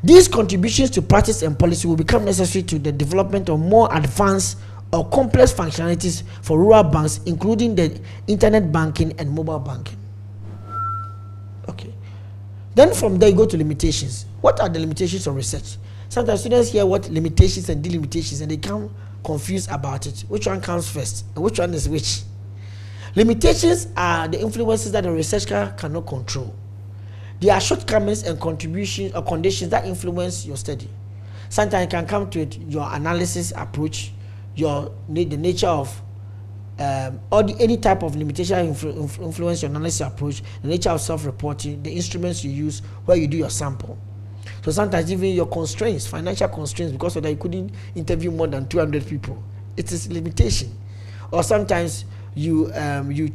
S1: These contributions to practice and policy will become necessary to the development of more advanced or complex functionalities for rural banks, including the internet banking and mobile banking. Okay. Then from there you go to limitations. What are the limitations of research? Sometimes students hear what limitations and delimitations and they become confused about it. Which one comes first and which one is which? Limitations are the influences that the researcher cannot control. They are shortcomings and contributions or conditions that influence your study. Sometimes it can come to it, your analysis approach, the nature of any type of limitation influence your analysis approach, the nature of self-reporting, the instruments you use, where you do your sample. So sometimes even your constraints, financial constraints, because of that you couldn't interview more than 200 people. It is limitation. Or sometimes you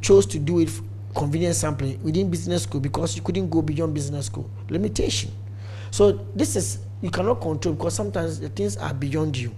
S1: chose to do it convenience sampling within business school because you couldn't go beyond business school. Limitation. So this is, you cannot control because sometimes the things are beyond you.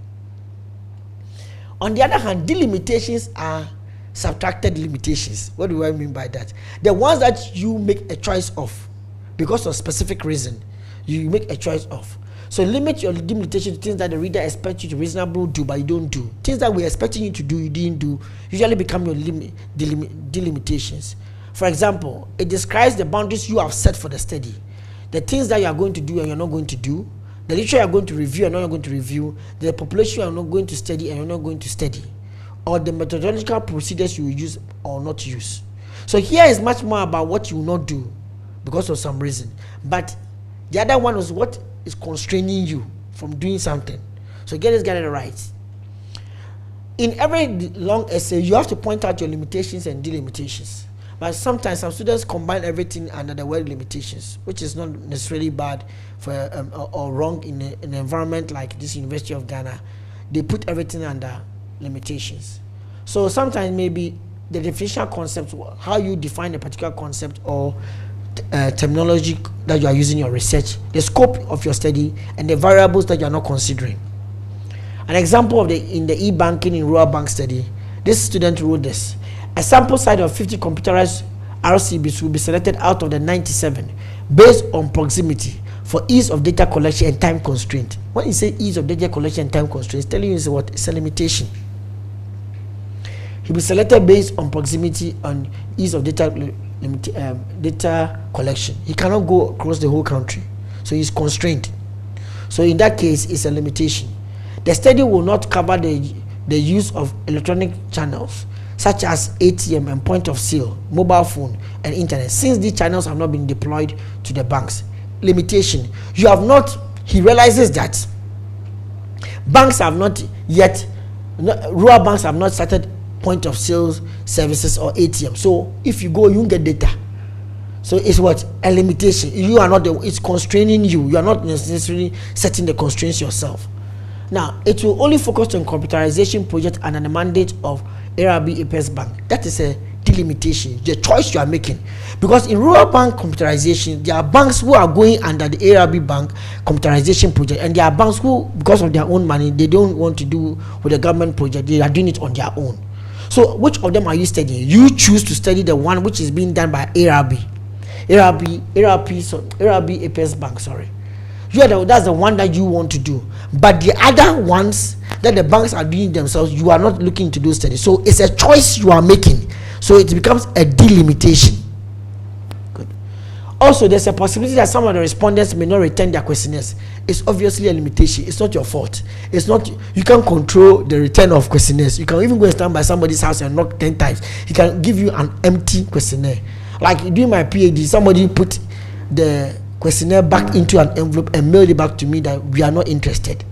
S1: On the other hand, delimitations are subtracted limitations. What do I mean by that? The ones that you make a choice of because of specific reason, you make a choice of. So limit your limitation to things that the reader expects you to reasonably do, but you don't do. Things that we're expecting you to do, you didn't do, usually become your delimitations. For example, it describes the boundaries you have set for the study. The things that you are going to do and you're not going to do. The literature you are going to review and you're not going to review. The population you are not going to study and you're not going to study. Or the methodological procedures you will use or not use. So here is much more about what you will not do because of some reason. But the other one was what is constraining you from doing something. So get it right. In every long essay, you have to point out your limitations and delimitations. But sometimes some students combine everything under the word limitations, which is not necessarily bad for or wrong in an environment like this University of Ghana. They put everything under limitations. So sometimes maybe the definitional concept, how you define a particular concept, or terminology that you are using in your research, the scope of your study, and the variables that you are not considering. An example of in the e-banking in rural bank study, this student wrote this: a sample size of 50 computerized RCBs will be selected out of the 97 based on proximity for ease of data collection and time constraint. When you say ease of data collection and time constraint, it's telling you is what? It's a limitation. He'll be selected based on proximity and ease of data collection. He cannot go across the whole country, so he's constrained. So in that case, it's a limitation. The study will not cover the use of electronic channels such as ATM and point of sale, mobile phone, and internet, since these channels have not been deployed to the banks. Limitation. He realizes that banks have not yet, rural banks have not started point of sales services or ATM. So if you go, you won't get data. So it's what? A limitation. You are not it's constraining you. You are not necessarily setting the constraints yourself. Now, it will only focus on computerization project under the mandate of ARB APS Bank. That is a delimitation, the choice you are making. Because in rural bank computerization, there are banks who are going under the ARB Bank computerization project, and there are banks who, because of their own money, they don't want to do with the government project. They are doing it on their own. So which of them are you studying? You choose to study the one which is being done by ARB APS Bank, sorry. That's the one that you want to do. But the other ones that the banks are doing themselves, you are not looking to do studies. So it's a choice you are making. So it becomes a delimitation. Good. Also, there's a possibility that some of the respondents may not return their questionnaires. It's obviously a limitation. It's not your fault. It's not, you can't control the return of questionnaires. You can even go and stand by somebody's house and knock 10 times. He can give you an empty questionnaire. Like during my PhD, somebody put the questionnaire back into an envelope and mailed it back to me that we are not interested.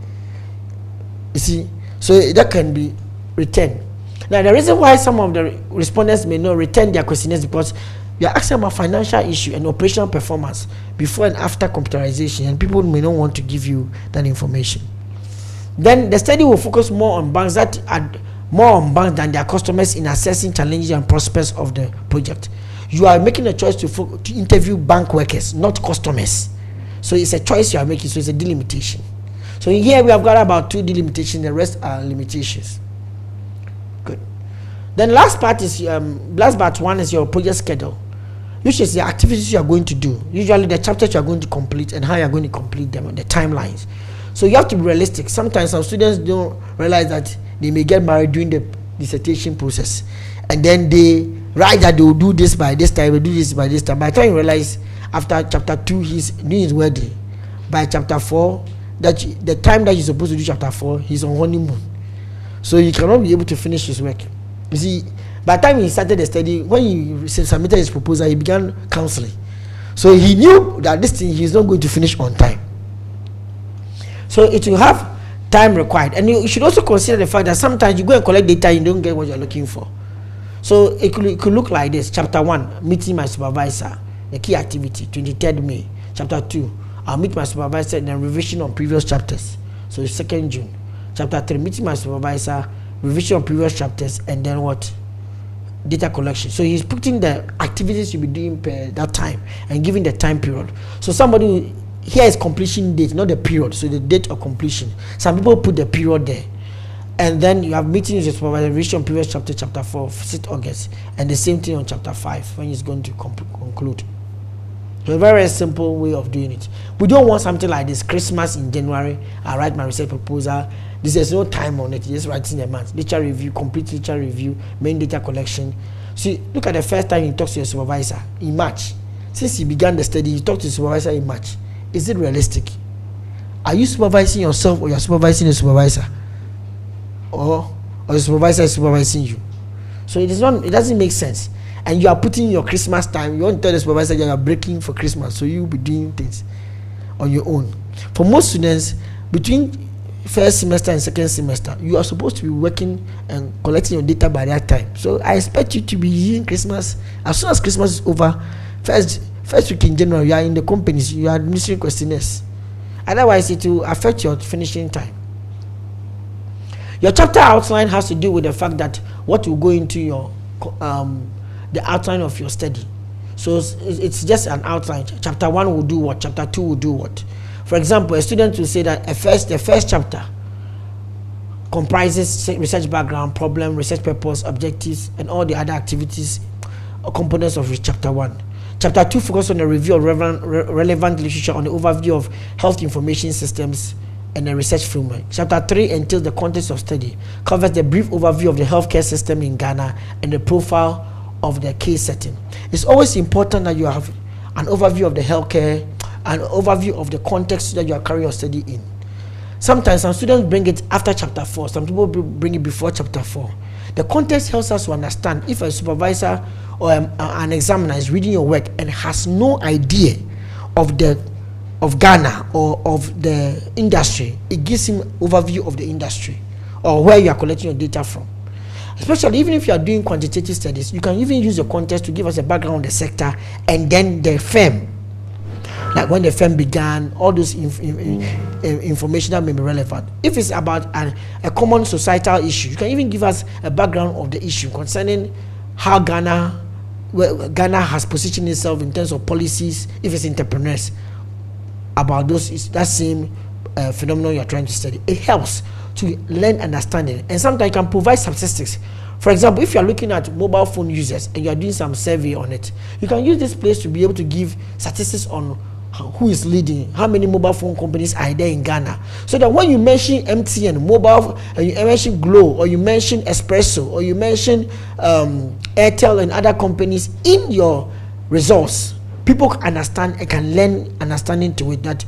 S1: You see, so that can be returned. Now, the reason why some of the respondents may not return their questionnaires because you are asking about financial issue and operational performance before and after computerization, and people may not want to give you that information. Then the study will focus more on banks than their customers in assessing challenges and prospects of the project. You are making a choice to interview bank workers, not customers. So it's a choice you are making, so it's a delimitation. So in here we have got about 2 delimitations, the rest are limitations. Good. Then last part 1 is your project schedule, which is the activities you are going to do, usually the chapters you are going to complete and how you are going to complete them, the timelines. So you have to be realistic. Sometimes some students don't realize that they may get married during the dissertation process, and then they write that they will do this by this time, will do this by this time. By the time you realize after chapter 2 he's doing his wedding, by chapter 4, that the time that you're supposed to do chapter 4, he's on honeymoon, so he cannot be able to finish his work. You see, by the time he started the study, when he submitted his proposal, he began counseling, so he knew that this thing he's not going to finish on time. So it will have time required, and you should also consider the fact that sometimes you go and collect data, you don't get what you're looking for. So it could look like this: chapter 1, meeting my supervisor, the key activity, 23rd May. Chapter 2, I'll meet my supervisor and then revision on previous chapters. So it's 2nd June. Chapter 3, meeting my supervisor, revision on previous chapters, and then what? Data collection. So he's putting the activities you'll be doing per that time and giving the time period. So somebody here is completion date, not the period. So the date of completion. Some people put the period there. And then you have meetings with supervisor, revision on previous chapter, chapter 4, 6th August, and the same thing on chapter 5 when he's going to conclude. So a very simple way of doing it. We don't want something like this: Christmas in January, I write my research proposal. There's no time on it, just writing a month. Literature review, complete literature review, main data collection. See, look at the first time you talk to your supervisor in March. Since you began the study, you talk to your supervisor in March. Is it realistic? Are you supervising yourself or you're supervising the supervisor? Or the supervisor is supervising you? So it doesn't make sense. And you are putting your Christmas time, you want to tell the supervisor you are breaking for Christmas, so you'll be doing things on your own. For most students, between first semester and second semester, you are supposed to be working and collecting your data by that time. So I expect you to be using Christmas. As soon as Christmas is over, first week in January, you are in the companies, you are administering questionnaires. Otherwise, it will affect your finishing time. Your chapter outline has to do with the fact that what will go into your the outline of your study. So it's just an outline. Chapter 1 will do what, chapter 2 will do what. For example, a student will say that the first chapter comprises research background, problem, research purpose, objectives, and all the other activities or components of chapter 1. Chapter 2 focuses on the review of relevant literature on the overview of health information systems and the research framework. Chapter 3 entails the context of study, covers the brief overview of the healthcare system in Ghana and the profile of the case setting. It's always important that you have an overview of the healthcare, an overview of the context that you are carrying your study in. Sometimes some students bring it after chapter 4, some people bring it before chapter 4. The context helps us to understand if a supervisor or an examiner is reading your work and has no idea of Ghana or of the industry. It gives him overview of the industry or where you are collecting your data from. Especially even if you are doing quantitative studies, you can even use the context to give us a background on the sector and then the firm, like when the firm began, all those information that may be relevant. If it's about a common societal issue, you can even give us a background of the issue concerning how Ghana has positioned itself in terms of policies, if it's entrepreneurs, about that same phenomenon you're trying to study. It helps to learn understanding, and sometimes you can provide statistics. For example, if you're looking at mobile phone users and you're doing some survey on it, you can use this place to be able to give statistics on who is leading, how many mobile phone companies are there in Ghana, so that when you mention MTN mobile, and you mention Glo, or you mention Espresso, or you mention Airtel and other companies in your results, people understand and can learn understanding to it, that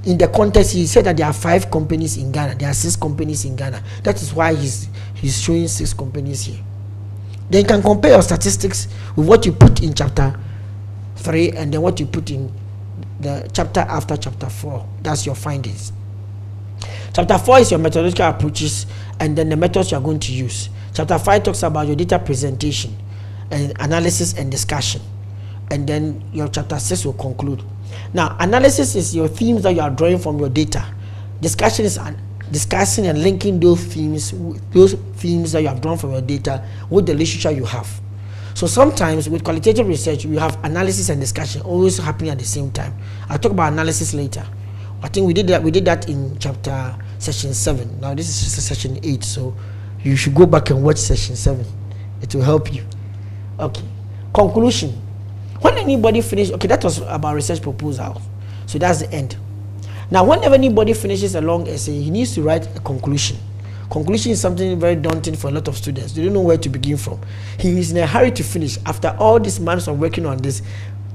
S1: in the context he said that there are 5 companies in Ghana, there are 6 companies in Ghana. That is why he's showing 6 companies here. Then you can compare your statistics with what you put in chapter 3 and then what you put in the chapter after chapter 4. That's your findings. Chapter 4 is your methodological approaches and then the methods you are going to use. Chapter 5 talks about your data presentation and analysis and discussion. And then your chapter 6 will conclude. Now, analysis is your themes that you are drawing from your data. Discussion is discussing and linking those themes that you have drawn from your data with the literature you have. So sometimes with qualitative research, we have analysis and discussion always happening at the same time. I'll talk about analysis later. I think we did that in chapter session 7. Now this is session 8, so you should go back and watch session 7. It will help you. Okay. Conclusion. When anybody finishes, okay, that was about research proposal. So that's the end. Now, whenever anybody finishes a long essay, he needs to write a conclusion. Conclusion is something very daunting for a lot of students. They don't know where to begin from. He is in a hurry to finish. After all these months of working on this,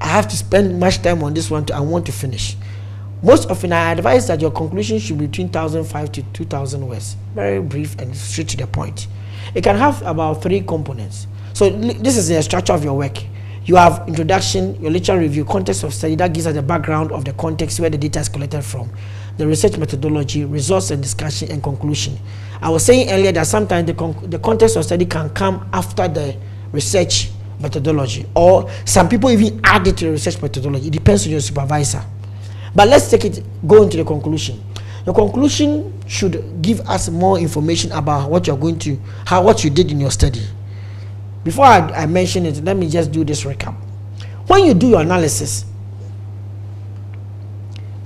S1: I have to spend much time on this one. I want to finish. Most often, I advise that your conclusion should be between 1,005 to 2,000 words. Very brief and straight to the point. It can have about 3 components. So this is the structure of your work. You have introduction, your literature review, context of study, that gives us the background of the context where the data is collected from, the research methodology, results and discussion, and conclusion. I was saying earlier that sometimes the context of study can come after the research methodology, or some people even add it to the research methodology. It depends on your supervisor. But let's go into the conclusion. Your conclusion should give us more information about what what you did in your study. Before I mention it, let me just do this recap. When you do your analysis,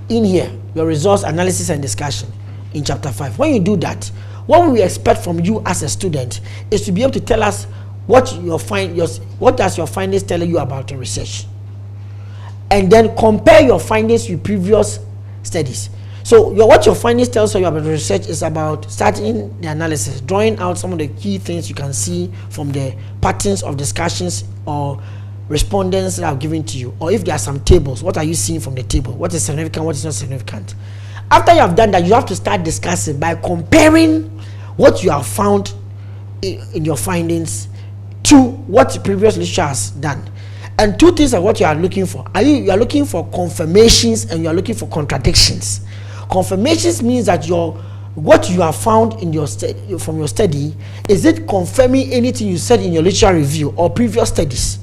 S1: in here, your results, analysis, and discussion in chapter 5, when you do that, what we expect from you as a student is to be able to tell us what does your findings tell you about the research, and then compare your findings with previous studies. So what your findings tells you about the research is about starting the analysis, drawing out some of the key things you can see from the patterns of discussions or respondents that I've given to you. Or if there are some tables, what are you seeing from the table? What is significant, what is not significant? After you have done that, you have to start discussing by comparing what you have found in your findings to what previous literature has done. And 2 things are what you are looking for. You are looking for confirmations and you are looking for contradictions. Confirmations means that what you have found in from your study, is it confirming anything you said in your literature review or previous studies?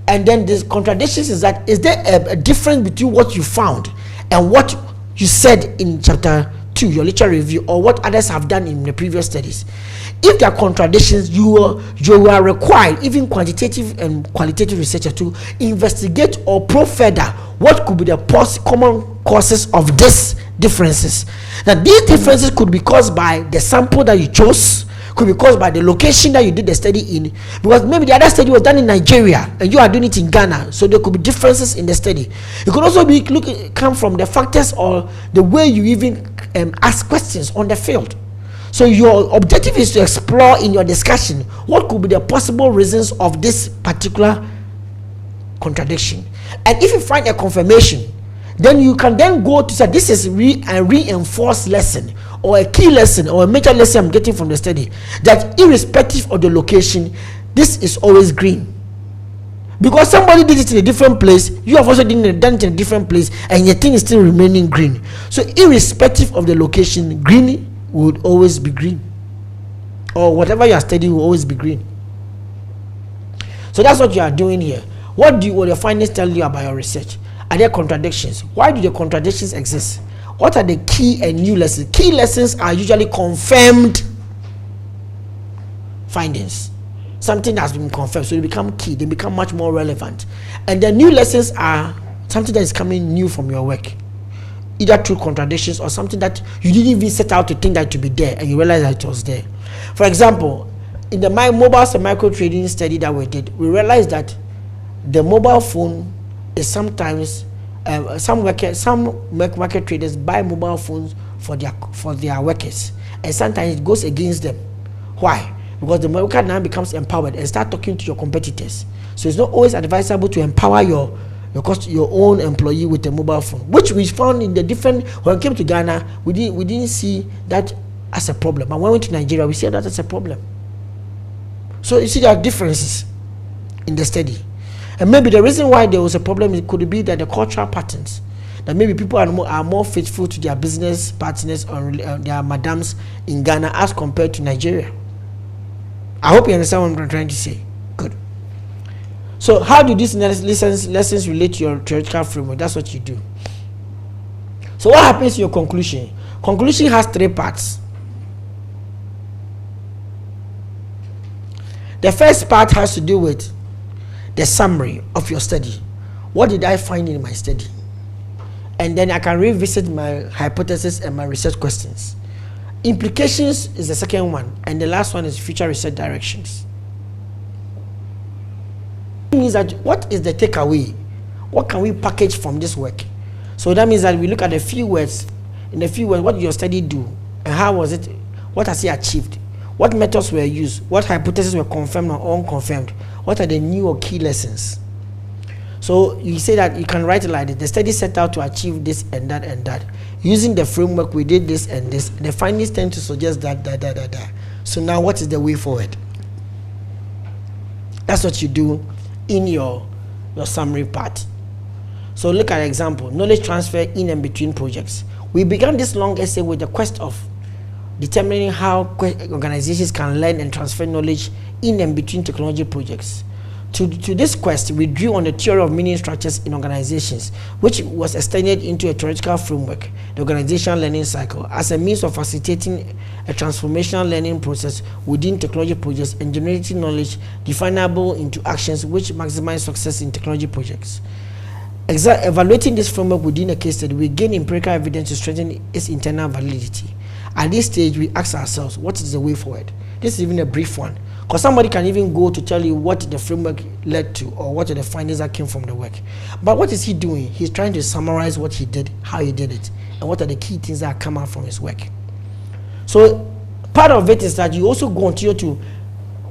S1: And then the contradictions is that, is there a difference between what you found and what you said in chapter 2, your literature review, or what others have done in the previous studies. If there are contradictions, you are required, even quantitative and qualitative researcher, to investigate or probe further what could be the common causes of these differences. Now, these differences could be caused by the sample that you chose, could be caused by the location that you did the study in, because maybe the other study was done in Nigeria and you are doing it in Ghana, so there could be differences in the study. It could also be come from the factors or the way you even ask questions on the field. So your objective is to explore in your discussion what could be the possible reasons of this particular contradiction, and if you find a confirmation, then you can then go to say this is a reinforced lesson or a key lesson or a major lesson I'm getting from the study, that irrespective of the location, this is always green. Because somebody did it in a different place, you have also done it in a different place, and your thing is still remaining green. So irrespective of the location, green would always be green, or whatever you are studying will always be green. So that's what you are doing here. What your findings tell you about your research? Are there contradictions? Why do the contradictions exist? What are the key and new lessons? Key lessons are usually confirmed findings. Something that has been confirmed, so they become key, they become much more relevant. And the new lessons are something that is coming new from your work, either through contradictions or something that you didn't even set out to think that it would be there, and you realize that it was there. For example, in the mobiles and micro trading study that we did, we realized that the mobile phone is sometimes some market traders buy mobile phones for their workers, and sometimes it goes against them. Why? Because the market now becomes empowered and start talking to your competitors. So it's not always advisable to empower your own employee with a mobile phone, which we found in the different. When we came to Ghana, we didn't see that as a problem, and when we went to Nigeria, we see that as a problem. So you see, there are differences in the study. And maybe the reason why there was a problem, it could be that the cultural patterns, that maybe people are more faithful to their business partners or their madams in Ghana as compared to Nigeria. I hope you understand what I'm trying to say. Good. So how do these lessons relate to your theoretical framework? That's what you do. So what happens to your conclusion? Conclusion has 3 parts. The first part has to do with the summary of your study. What did I find in my study? And then I can revisit my hypothesis and my research questions. Implications is the second one, and the last one is future research directions. It means that what is the takeaway? What can we package from this work? So that means that we look at a few words. In a few words, what did your study do, and how was it? What has it achieved? What methods were used? What hypotheses were confirmed or unconfirmed? What are the new or key lessons? So you say that you can write it like this: the study set out to achieve this and that and that. Using the framework, we did this and this. The findings tend to suggest that. So now what is the way forward? That's what you do in your summary part. So look at example: knowledge transfer in and between projects. We began this long essay with the quest of determining how organizations can learn and transfer knowledge in and between technology projects. To this quest, we drew on the theory of meaning structures in organizations, which was extended into a theoretical framework, the organizational learning cycle, as a means of facilitating a transformational learning process within technology projects and generating knowledge definable into actions which maximize success in technology projects. Evaluating this framework within a case study, we gain empirical evidence to strengthen its internal validity. At this stage, we ask ourselves, what is the way forward? This is even a brief one, because somebody can even go to tell you what the framework led to or what are the findings that came from the work. But what is he doing? He's trying to summarize what he did, how he did it, and what are the key things that come out from his work. So part of it is that you also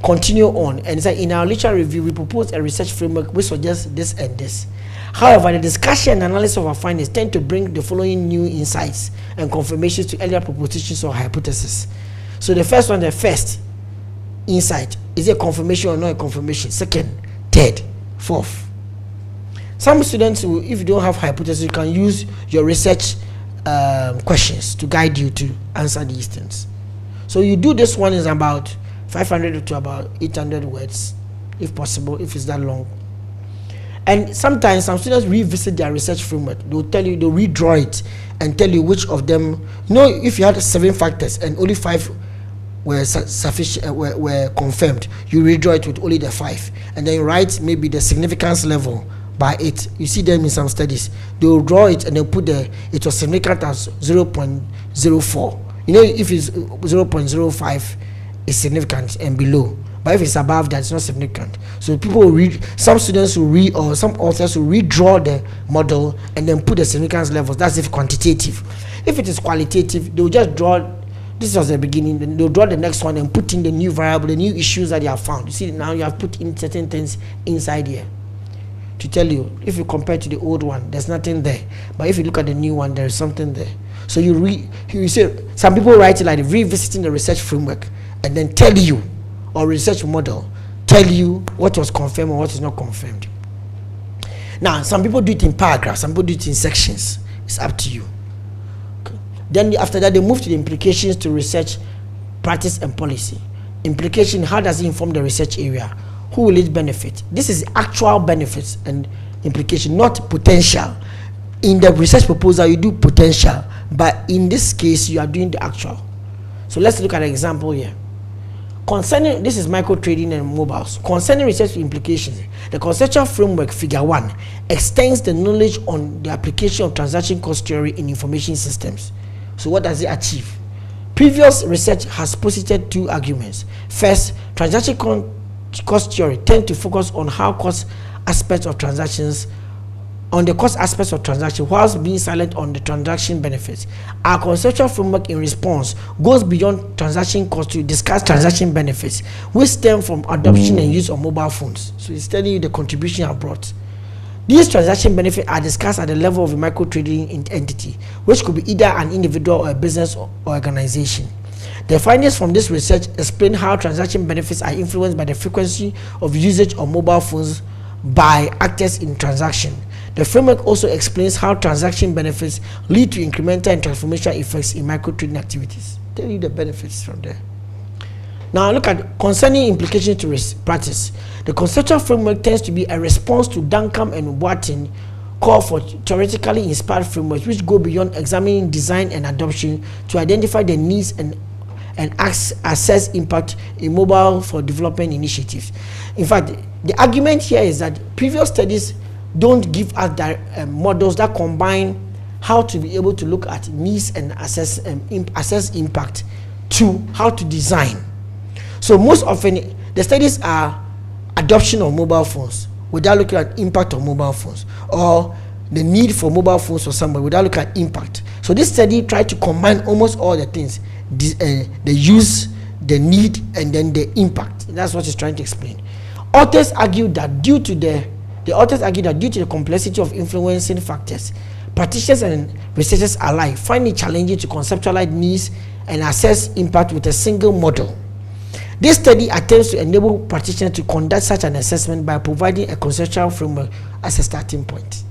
S1: continue on, and say in our literature review, we propose a research framework which suggests this and this. However, the discussion and analysis of our findings tend to bring the following new insights and confirmations to earlier propositions or hypotheses. So the first one, the first insight, is it a confirmation or not a confirmation? Second, third, fourth. Some students, if you don't have hypothesis, you can use your research questions to guide you to answer these things. So you do this one is about 500 to about 800 words, if possible, if it's that long. And sometimes some students revisit their research framework. They'll tell you, they'll redraw it and tell you which of them, if you had 7 factors and only 5 were sufficient, were confirmed, you redraw it with only the 5, and then you write maybe the significance level by 8. You see them in some studies, they will draw it and they'll put it was significant as 0.04. If it's 0.05, it's significant and below. But if it's above that, it's not significant. So people will read, some students will read, or some authors will redraw the model and then put the significance levels. That's if quantitative. If it is qualitative, they will just draw, this was the beginning, then they'll draw the next one and put in the new variable, the new issues that they have found. You see, now you have put in certain things inside here to tell you, if you compare to the old one, there's nothing there. But if you look at the new one, there is something there. So you see, some people write it like revisiting the research framework and then tell you, or research model, tell you what was confirmed or what is not confirmed. Now, some people do it in paragraphs, some people do it in sections. It's up to you. Okay. Then after that, they move to the implications to research, practice, and policy. Implication, how does it inform the research area? Who will it benefit? This is actual benefits and implication, not potential. In the research proposal, you do potential, but in this case, you are doing the actual. So let's look at an example here. Concerning, this is micro trading and mobiles. Concerning research implications, the conceptual framework figure 1 extends the knowledge on the application of transaction cost theory in information systems. So what does it achieve? Previous research has posited 2 arguments. First, transaction cost theory tends to focus on how cost aspects of transactions, whilst being silent on the transaction benefits. Our conceptual framework in response goes beyond transaction cost to discuss transaction benefits, which stem from adoption and use of mobile phones. So it's telling you the contribution I brought. These transaction benefits are discussed at the level of a micro trading entity, which could be either an individual or a business or organization. The findings from this research explain how transaction benefits are influenced by the frequency of usage of mobile phones by actors in transaction. The framework also explains how transaction benefits lead to incremental and transformational effects in micro-trading activities. Tell you the benefits from there. Now look at concerning implications to practice. The conceptual framework tends to be a response to Duncan and Watson call for theoretically inspired frameworks which go beyond examining design and adoption to identify the needs and assess impact in mobile for development initiatives. In fact, the argument here is that previous studies don't give us models that combine how to be able to look at needs and assess impact to how to design. So most often the studies are adoption of mobile phones without looking at impact of mobile phones, or the need for mobile phones for somebody without looking at impact. So this study tried to combine almost all the things, the use, the need, and then the impact. That's what it's trying to explain. Authors argue that due to the complexity of influencing factors, practitioners and researchers alike find it challenging to conceptualize needs and assess impact with a single model. This study attempts to enable practitioners to conduct such an assessment by providing a conceptual framework as a starting point.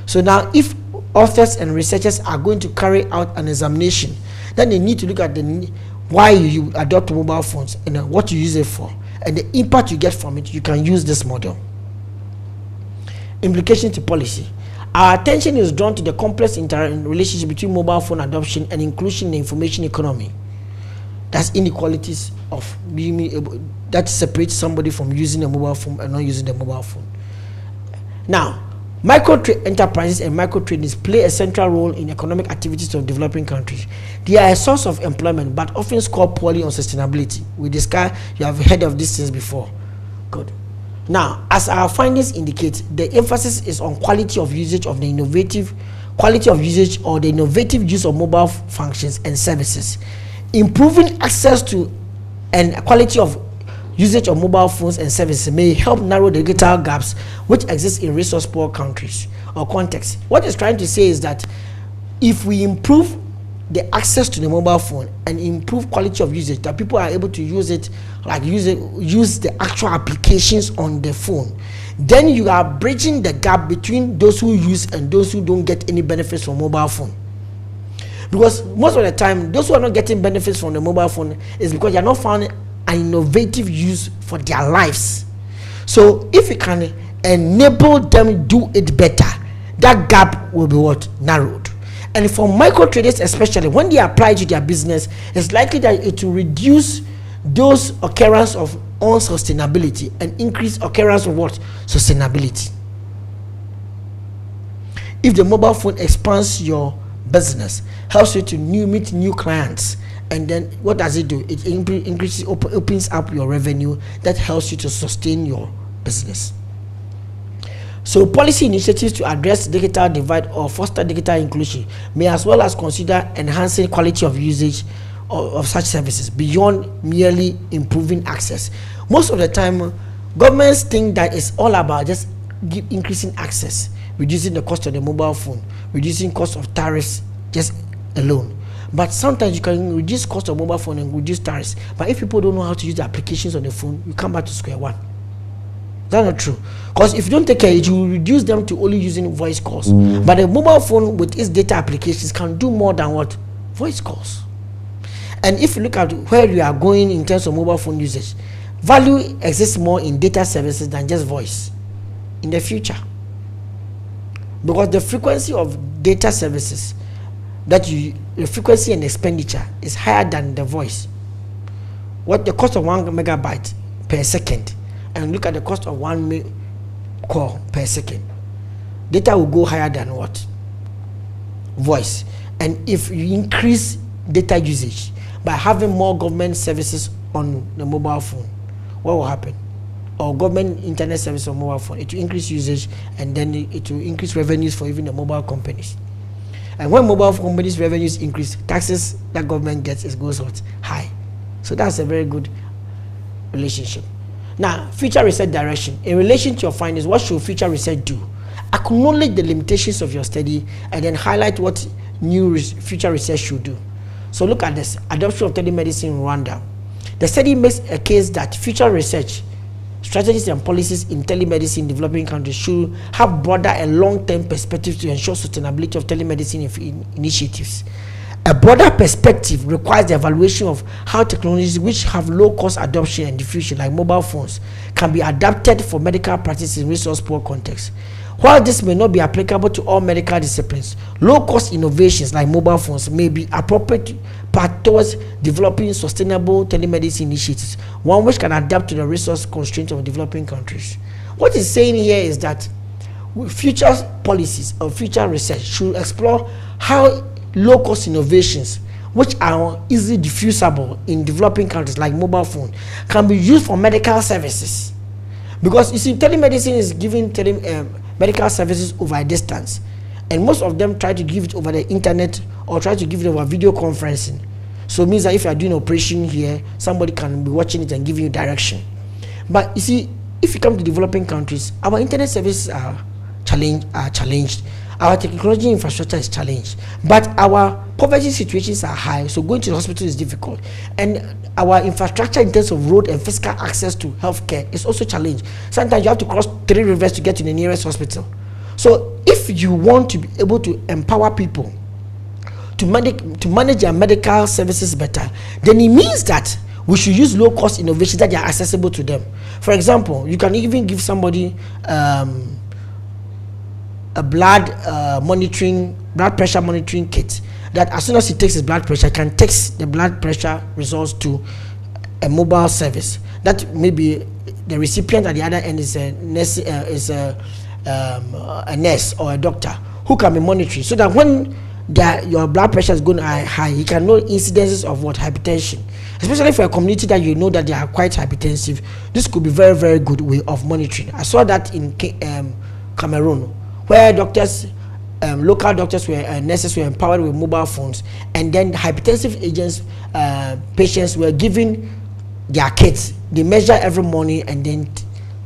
S1: So now, if authors and researchers are going to carry out an examination, then they need to look at why you adopt mobile phones and what you use it for, and the impact you get from it. You can use this model. Implication to policy. Our attention is drawn to the complex relationship between mobile phone adoption and inclusion in the information economy. That's inequalities of being able, that separates somebody from using a mobile phone and not using the mobile phone. Now, micro enterprises and micro traders play a central role in economic activities of developing countries. They are a source of employment, but often score poorly on sustainability. We discussed, you have heard of these things before. Good. Now, as our findings indicate, the emphasis is on quality of usage or the innovative use of mobile functions and services. Improving access to and quality of usage of mobile phones and services may help narrow the digital gaps which exist in resource-poor countries or contexts. What it's trying to say is that if we improve the access to the mobile phone and improve quality of usage, that people are able to use it, use the actual applications on the phone, then you are bridging the gap between those who use and those who don't get any benefits from mobile phone. Because most of the time, those who are not getting benefits from the mobile phone is because they are not found an innovative use for their lives. So if you can enable them do it better, that gap will be narrowed. And for micro traders especially, when they apply to their business, it's likely that it will reduce those occurrence of unsustainability and increase occurrence of what? Sustainability. If the mobile phone expands your business, helps you to meet new clients, and then what does it do? It increases, opens up your revenue that helps you to sustain your business. So policy initiatives to address digital divide or foster digital inclusion may as well as consider enhancing quality of usage of such services beyond merely improving access. Most of the time, governments think that it's all about just increasing access, reducing the cost of the mobile phone, reducing cost of tariffs just alone. But sometimes you can reduce cost of mobile phone and reduce tariffs. But if people don't know how to use the applications on the phone, you come back to square one. That's not true. Because if you don't take care, it will reduce them to only using voice calls. But the mobile phone with its data applications can do more than what? Voice calls. And if you look at where we are going in terms of mobile phone usage, value exists more in data services than just voice in the future. Because the frequency of data services, the frequency and expenditure is higher than the voice. What the cost of 1 megabyte per second, and look at the cost of 1 call per second. Data will go higher than what? Voice. And if you increase data usage by having more government services on the mobile phone, what will happen? Or government internet service on mobile phone, it will increase usage, and then it will increase revenues for even the mobile companies. And when mobile companies' revenues increase, taxes that government gets goes out high. So that's a very good relationship. Now, future research direction. In relation to your findings, what should future research do? Acknowledge the limitations of your study and then highlight what new future research should do. So look at this. Adoption of telemedicine in Rwanda. The study makes a case that future research strategies and policies in telemedicine in developing countries should have broader and long-term perspectives to ensure sustainability of telemedicine initiatives. A broader perspective requires the evaluation of how technologies which have low-cost adoption and diffusion, like mobile phones, can be adapted for medical practice in resource-poor contexts. While this may not be applicable to all medical disciplines, low-cost innovations like mobile phones may be appropriate path towards developing sustainable telemedicine initiatives, one which can adapt to the resource constraints of developing countries. What it's saying here is that future policies or future research should explore how low-cost innovations, which are easily diffusible in developing countries like mobile phone, can be used for medical services. Because you see, telemedicine is giving medical services over a distance, and most of them try to give it over the internet or try to give it over video conferencing. So it means that if you are doing an operation here, somebody can be watching it and giving you direction. But you see, if you come to developing countries, our internet services are challenged. Our technology infrastructure is challenged, but our poverty situations are high, so going to the hospital is difficult, and our infrastructure in terms of road and physical access to healthcare is also challenged. Sometimes you have to cross 3 rivers to get to the nearest hospital. So if you want to be able to empower people to manage their medical services better, then it means that we should use low-cost innovations that are accessible to them. For example, you can even give somebody a blood pressure monitoring kit that as soon as he takes his blood pressure, can text the blood pressure results to a mobile service. That maybe the recipient at the other end is a nurse or a doctor who can be monitoring, so that when your blood pressure is going high, he can know incidences of what hypertension. Especially for a community that you know that they are quite hypertensive, this could be very, very good way of monitoring. I saw that in Cameroon, where doctors, local doctors nurses were empowered with mobile phones, and then hypertensive patients were given their kits. They measure every morning and then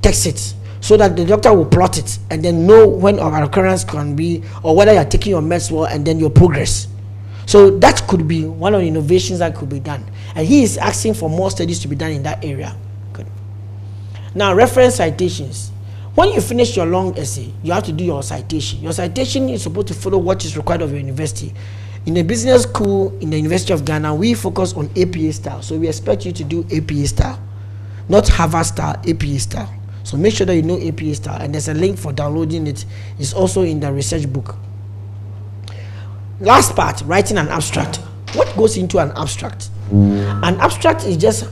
S1: text it, so that the doctor will plot it and then know when an occurrence can be, or whether you're taking your meds well, and then your progress. So that could be one of the innovations that could be done. And he is asking for more studies to be done in that area. Good. Now, reference citations. When you finish your long essay, you have to do your citation. Your citation is supposed to follow what is required of your university. In the business school, in the University of Ghana, we focus on APA style. So we expect you to do APA style, not Harvard style, APA style. So make sure that you know APA style. And there's a link for downloading it. It's also in the research book. Last part, writing an abstract. What goes into an abstract? An abstract is just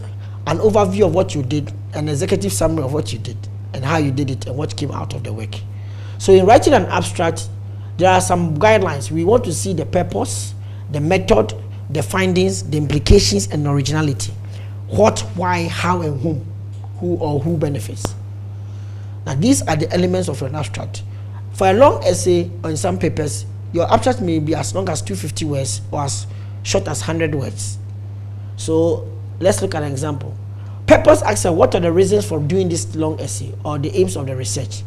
S1: an overview of what you did, an executive summary of what you did, and how you did it, and what came out of the work. So in writing an abstract, there are some guidelines. We want to see the purpose, the method, the findings, the implications, and originality. What, why, how, and whom. Who benefits. Now these are the elements of an abstract. For a long essay or in some papers, your abstract may be as long as 250 words or as short as 100 words. So let's look at an example. Purpose asks what are the reasons for doing this long essay or the aims of the research.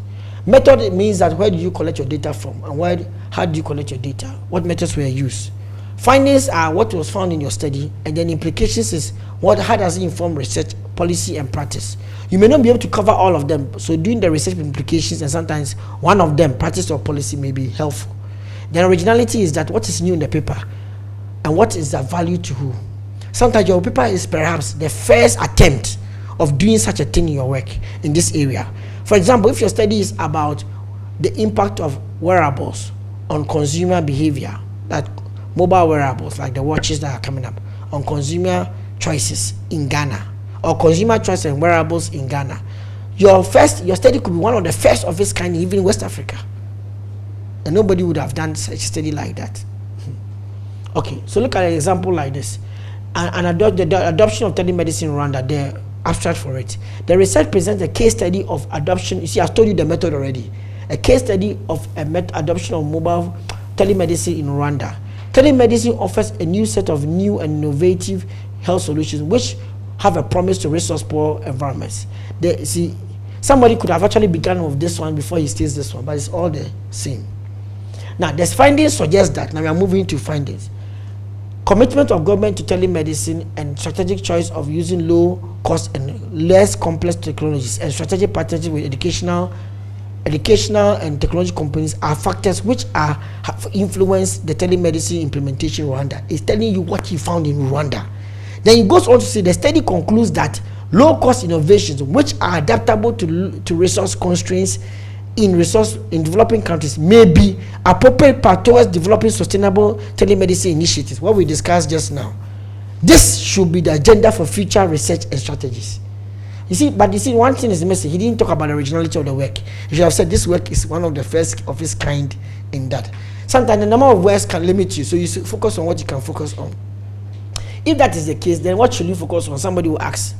S1: Method means that where do you collect your data from and how do you collect your data? What methods were used? Findings are what was found in your study, and then implications is how does it inform research, policy, and practice. You may not be able to cover all of them, so doing the research implications and sometimes one of them, practice or policy, may be helpful. Then originality is that what is new in the paper and what is the value to who. Sometimes your paper is perhaps the first attempt of doing such a thing in your work in this area. For example, if your study is about the impact of wearables on consumer behavior, that mobile wearables like the watches that are coming up, on consumer choices in Ghana, or consumer choice and wearables in Ghana, your study could be one of the first of its kind even in West Africa, and nobody would have done such a study like that. Okay, so look at an example like this. The adoption of telemedicine in Rwanda, the abstract for it. The research presents a case study of adoption. You see, I've told you the method already. A case study of adoption of mobile telemedicine in Rwanda. Telemedicine offers a new set of new and innovative health solutions which have a promise to resource poor environments. Somebody could have actually begun with this one before he states this one, but it's all the same. Now, the findings suggest that. Now we are moving to findings. Commitment of government to telemedicine and strategic choice of using low cost and less complex technologies and strategic partnership with educational and technology companies are factors which have influenced the telemedicine implementation in Rwanda. It's telling you what he found in Rwanda. Then he goes on to say the study concludes that low cost innovations which are adaptable to resource constraints in developing countries may be appropriate path towards developing sustainable telemedicine initiatives, what we discussed just now. This should be the agenda for future research and strategies. You see, one thing is missing. He didn't talk about the originality of the work. He should have said this work is one of the first of its kind in that. Sometimes the number of words can limit you, so you should focus on what you can focus on. If that is the case, then what should you focus on? Somebody will ask.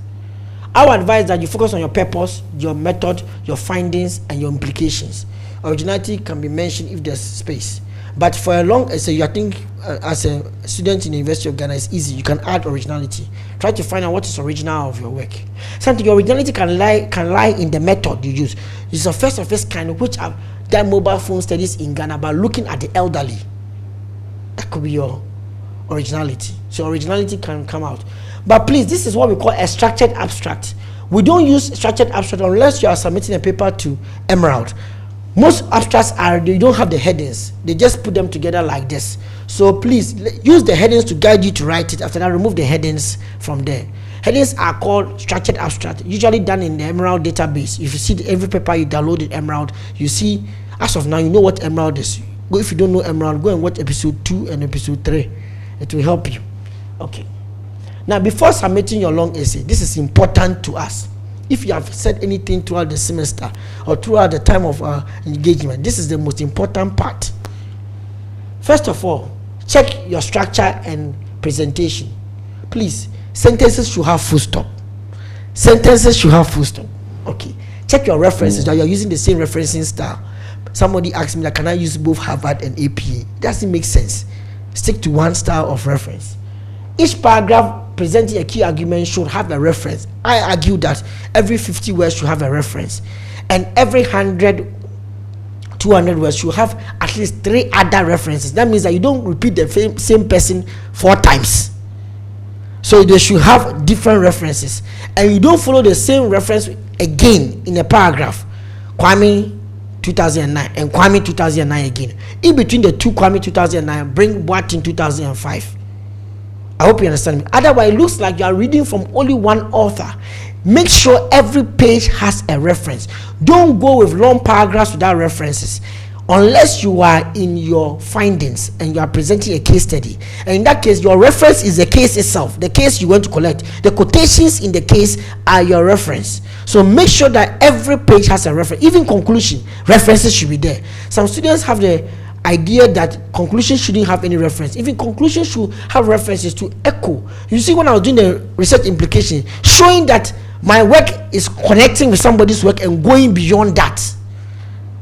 S1: I would advise that you focus on your purpose, your method, your findings, and your implications. Originality can be mentioned if there's space. But for a long essay, I think as a student in the University of Ghana, it's easy. You can add originality. Try to find out what is original of your work. Sometimes your originality can lie in the method you use. It's the first of its kind, which have done mobile phone studies in Ghana by looking at the elderly. That could be your originality. So originality can come out. But please, this is what we call a structured abstract. We don't use structured abstract unless you are submitting a paper to Emerald. Most abstracts they don't have the headings. They just put them together like this. So please use the headings to guide you to write it. After that, remove the headings from there. Headings are called structured abstract, usually done in the Emerald database. If you see every paper you download in Emerald, you see, as of now, you know what Emerald is. If you don't know Emerald, go and watch episode 2 and episode 3. It will help you. Okay. Now, before submitting your long essay, this is important to us. If you have said anything throughout the semester or throughout the time of our engagement, this is the most important part. First of all, check your structure and presentation. Please, sentences should have full stop. Sentences should have full stop. Okay. Check your references, that you're using the same referencing style. Somebody asked me that, can I use both Harvard and APA? It doesn't make sense. Stick to one style of reference. Each paragraph presenting a key argument should have a reference. I argue that every 50 words should have a reference, and every 100, 200 words should have at least 3 other references. That means that you don't repeat the same person 4 times. So they should have different references, and you don't follow the same reference again in a paragraph. Kwame 2009 and Kwame 2009 again. In between the two Kwame 2009, bring Boatin 2005. I hope you understand me. Otherwise, it looks like you are reading from only one author. Make sure every page has a reference. Don't go with long paragraphs without references. unless you are in your findings and you are presenting a case study. And in that case, your reference is the case itself, the case you want to collect. The quotations in the case are your reference. So make sure that every page has a reference. Even conclusion, references should be there. Some students have the idea that conclusion shouldn't have any reference. Even conclusion should have references to echo. You see, when I was doing the research implication, showing that my work is connecting with somebody's work and going beyond that.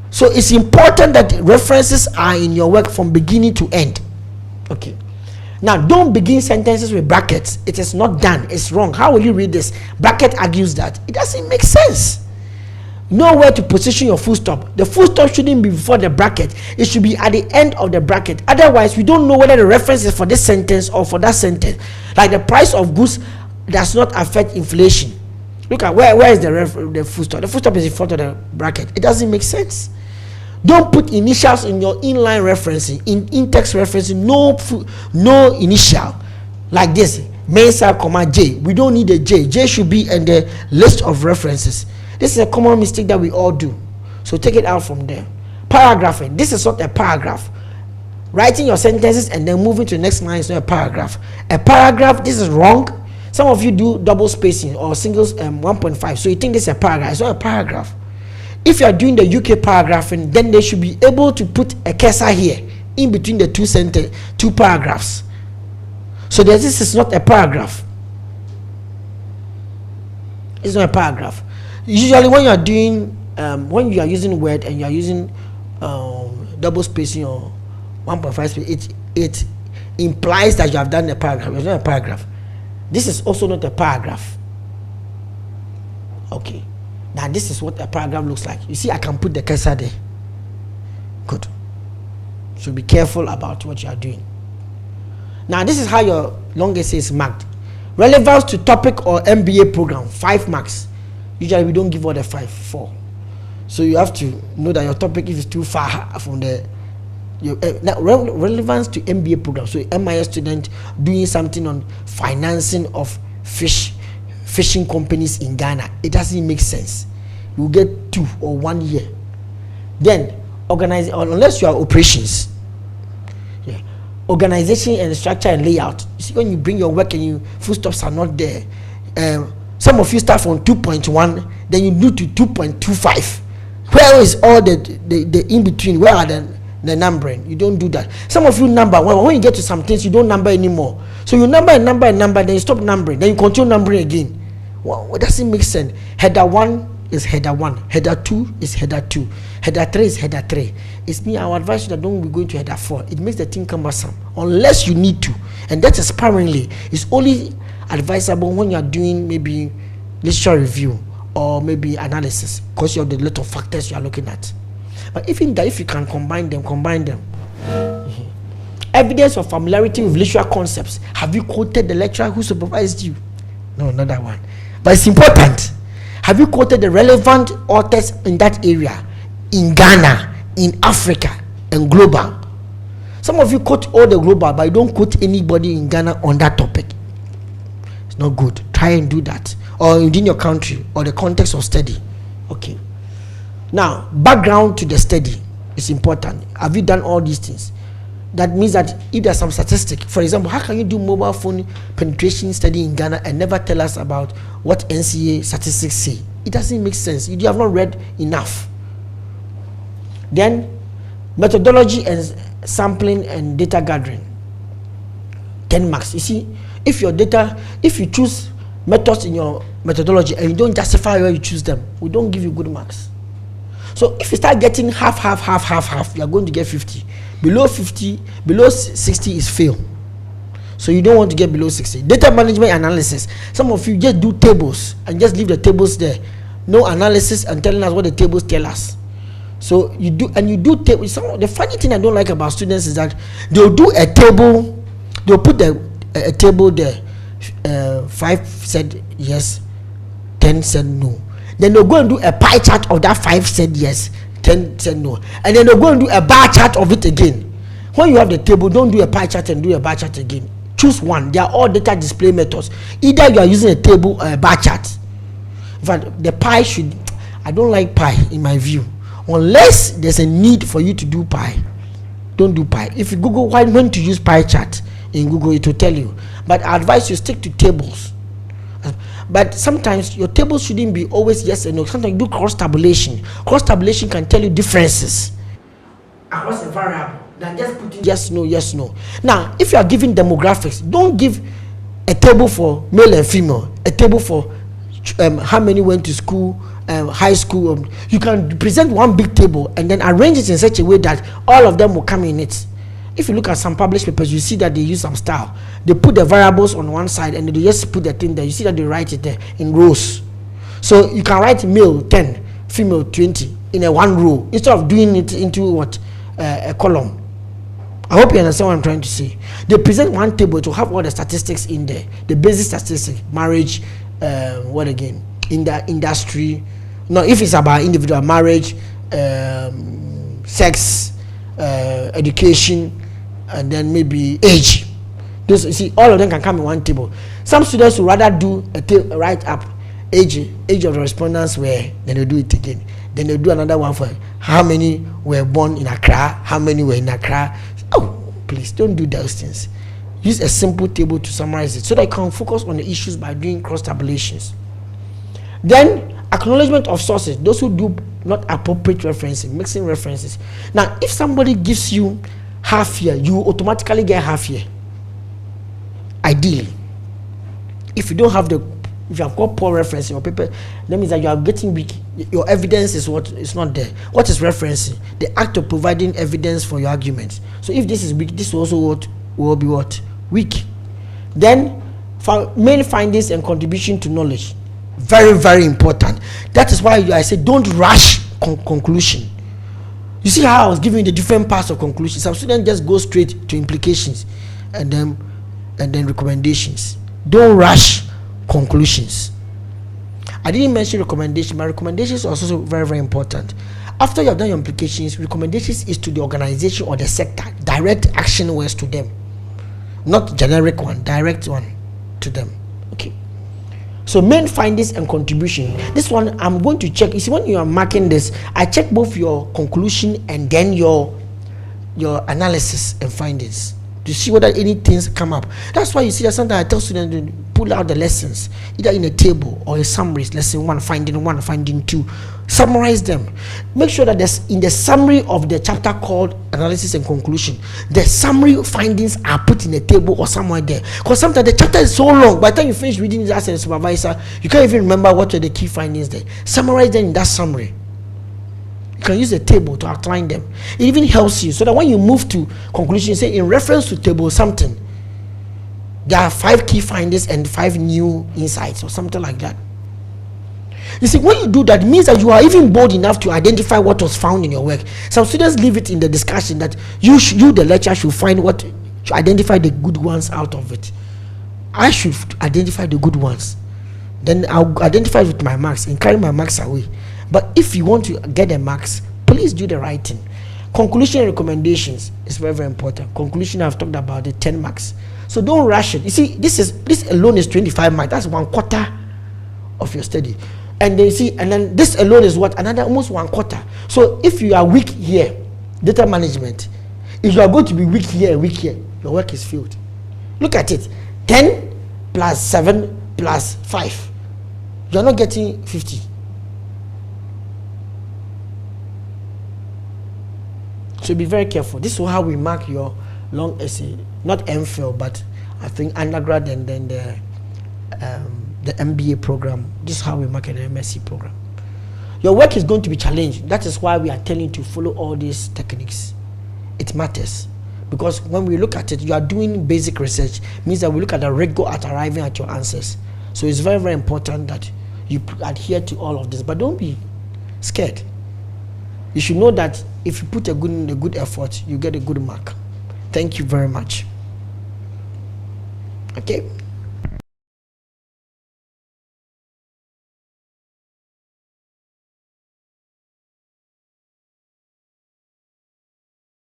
S1: So it's important that references are in your work from beginning to end. Okay. Now, don't begin sentences with brackets. It is not done. It's wrong. How will you read this? Bracket argues that. It doesn't make sense. Know where to position your full stop. The full stop shouldn't be before the bracket. It should be at the end of the bracket. Otherwise, we don't know whether the reference is for this sentence or for that sentence. Like the price of goods does not affect inflation. Look at where is the full stop? The full stop is in front of the bracket. It doesn't make sense. Don't put initials in your inline referencing, in text referencing. No initial like this. Mensa, comma J. We don't need a J. J should be in the list of references. This is a common mistake that we all do. So take it out from there. Paragraphing. This is not a paragraph. Writing your sentences and then moving to the next line is not a paragraph. A paragraph, this is wrong. Some of you do double spacing or singles 1.5. So you think this is a paragraph. It's not a paragraph. If you are doing the UK paragraphing, then they should be able to put a cursor here in between the two paragraphs. So this is not a paragraph. It's not a paragraph. Usually when you are doing when you are using Word and you are using double spacing or 1.5 space, it implies that you have done a paragraph. It's not a paragraph. This is also not a paragraph. Okay. Now this is what a paragraph looks like. You see, I can put the cursor there. Good. So be careful about what you are doing. Now this is how your long essay is marked. Relevance to topic or MBA program, 5 marks. Usually we don't give all the 5, 4. So you have to know that your topic is too far from the relevance to MBA program. So MIS student doing something on financing of fishing companies in Ghana. It doesn't make sense. You get 2 or 1 year. Then organize, unless you are operations. Yeah. Organization and structure and layout. You see, when you bring your work and you full stops are not there. Some of you start from 2.1, then you do to 2.25. Where is all the in between? Where are the numbering? You don't do that. Some of you number. When you get to some things, you don't number anymore. So you number and number and number, then you stop numbering, then you continue numbering again. Well, it doesn't make sense. Header 1 is header 1. Header 2 is header 2. Header 3 is header 3. It's me, I would advise you that don't be going to header 4. It makes the thing cumbersome. Unless you need to. And that is sparingly. It's only advisable when you are doing maybe literature review or maybe analysis, because you have the lot of factors you are looking at. But even that, if you can combine them. Mm-hmm. Evidence of familiarity with literary concepts. Have you quoted the lecturer who supervised you? No, not that one. But it's important. Have you quoted the relevant authors in that area, in Ghana, in Africa, and global? Some of you quote all the global, but you don't quote anybody in Ghana on that topic. It's not good. Try and do that. Or within your country, or the context of study. Okay. Now, background to the study is important. Have you done all these things? That means that if there's some statistic, for example, how can you do mobile phone penetration study in Ghana and never tell us about what NCA statistics say? It doesn't make sense. You have not read enough. Then, methodology and sampling and data gathering, 10 marks. You see, if you choose methods in your methodology and you don't justify where you choose them, we don't give you good marks. So if you start getting half, you are going to get 50. Below 50, below 60 is fail. So you don't want to get below 60. Data management analysis. Some of you just do tables and just leave the tables there. No analysis and telling us what the tables tell us. So you do tables. The funny thing I don't like about students is that they'll do a table. They'll put a table there. 5 said yes, 10 said no. Then they'll go and do a pie chart of that 5 said yes, 10 said no. And then they'll go and do a bar chart of it again. When you have the table, don't do a pie chart and do a bar chart again. Choose one. They are all data display methods. Either you are using a table or a bar chart. In fact, the pie should, I don't like pie in my view. Unless there's a need for you to do pie, don't do pie. If you Google when to use pie chart in Google, it will tell you. But I advise you stick to tables. But sometimes your tables shouldn't be always yes and no. Sometimes you do cross tabulation. Cross tabulation can tell you differences across a variable than just putting yes, no. Now, if you are giving demographics, don't give a table for male and female, a table for how many went to school, high school. You can present one big table and then arrange it in such a way that all of them will come in it. If you look at some published papers, you see that they use some style. They put the variables on one side and they just put the thing there. You see that they write it there in rows. So you can write male 10, female 20 in a one row instead of doing it into what a column. I hope you understand what I'm trying to say. They present one table to have all the statistics in there. The basic statistics, marriage, what again? In the industry. No, if it's about individual marriage, sex, education, and then maybe age. Those, you see, all of them can come in one table. Some students would rather do a write up age of the respondents where then they do it again. Then they do another one for how many were born in Accra, how many were in Accra. Oh, please don't do those things. Use a simple table to summarize it so that you can focus on the issues by doing cross tabulations. Then acknowledgement of sources. Those who do not appropriate referencing, mixing references. Now, if somebody gives you half year, you automatically get half year. Ideally, if you don't have if you have got poor reference in your paper, that means that you are getting weak. Your evidence is what is not there. What is referencing? The act of providing evidence for your arguments. So if this is weak, this also will be what? Weak. Then main findings and contribution to knowledge. Very, very important. That is why I say don't rush conclusion. You see how I was giving the different parts of conclusion. Some students just go straight to implications and then recommendations. Don't rush conclusions. I didn't mention recommendation, but recommendations are also very, very important. After you have done your implications, recommendations is to the organization or the sector. Direct action words to them. Not generic one, direct one to them. Okay. So main findings and contribution. This one I'm going to check. You see, when you are marking this, I check both your conclusion and then your analysis and findings to see whether any things come up. That's why you see that sometimes I tell students to pull out the lessons, either in a table or a summary. Lesson 1, finding 2. Summarize them. Make sure that there's in the summary of the chapter called analysis and conclusion, the summary findings are put in a table or somewhere there. Because sometimes the chapter is so long, by the time you finish reading it as a supervisor, you can't even remember what were the key findings there. Summarize them in that summary. You can use a table to outline them. It even helps you so that when you move to conclusion, you say in reference to table something, there are 5 key findings and 5 new insights or something like that. You see, when you do that, it means that you are even bold enough to identify what was found in your work. Some students leave it in the discussion that you the lecturer, should find to identify the good ones out of it. I should identify the good ones. Then I'll identify with my marks and carry my marks away. But if you want to get the marks, please do the right thing. Conclusion and recommendations is very, very important. Conclusion, I've talked about the 10 marks. So don't rush it. You see, this alone is 25 marks. That's 1/4 of your study. And then you see, and then this alone is what? Another almost 1/4. So if you are weak here, data management, if you are going to be weak here and weak here, your work is failed. Look at it. 10 plus 7 plus 5. You are not getting 50. So be very careful. This is how we mark your long essay. Not MPhil, but I think undergrad and then the MBA program. This is how we mark an MSc program. Your work is going to be challenged. That is why we are telling you to follow all these techniques. It matters. Because when we look at it, you are doing basic research. It means that we look at the rigor at arriving at your answers. So it's very, very important that you adhere to all of this. But don't be scared. You should know that if you put a good effort, you get a good mark. Thank you very much. Okay.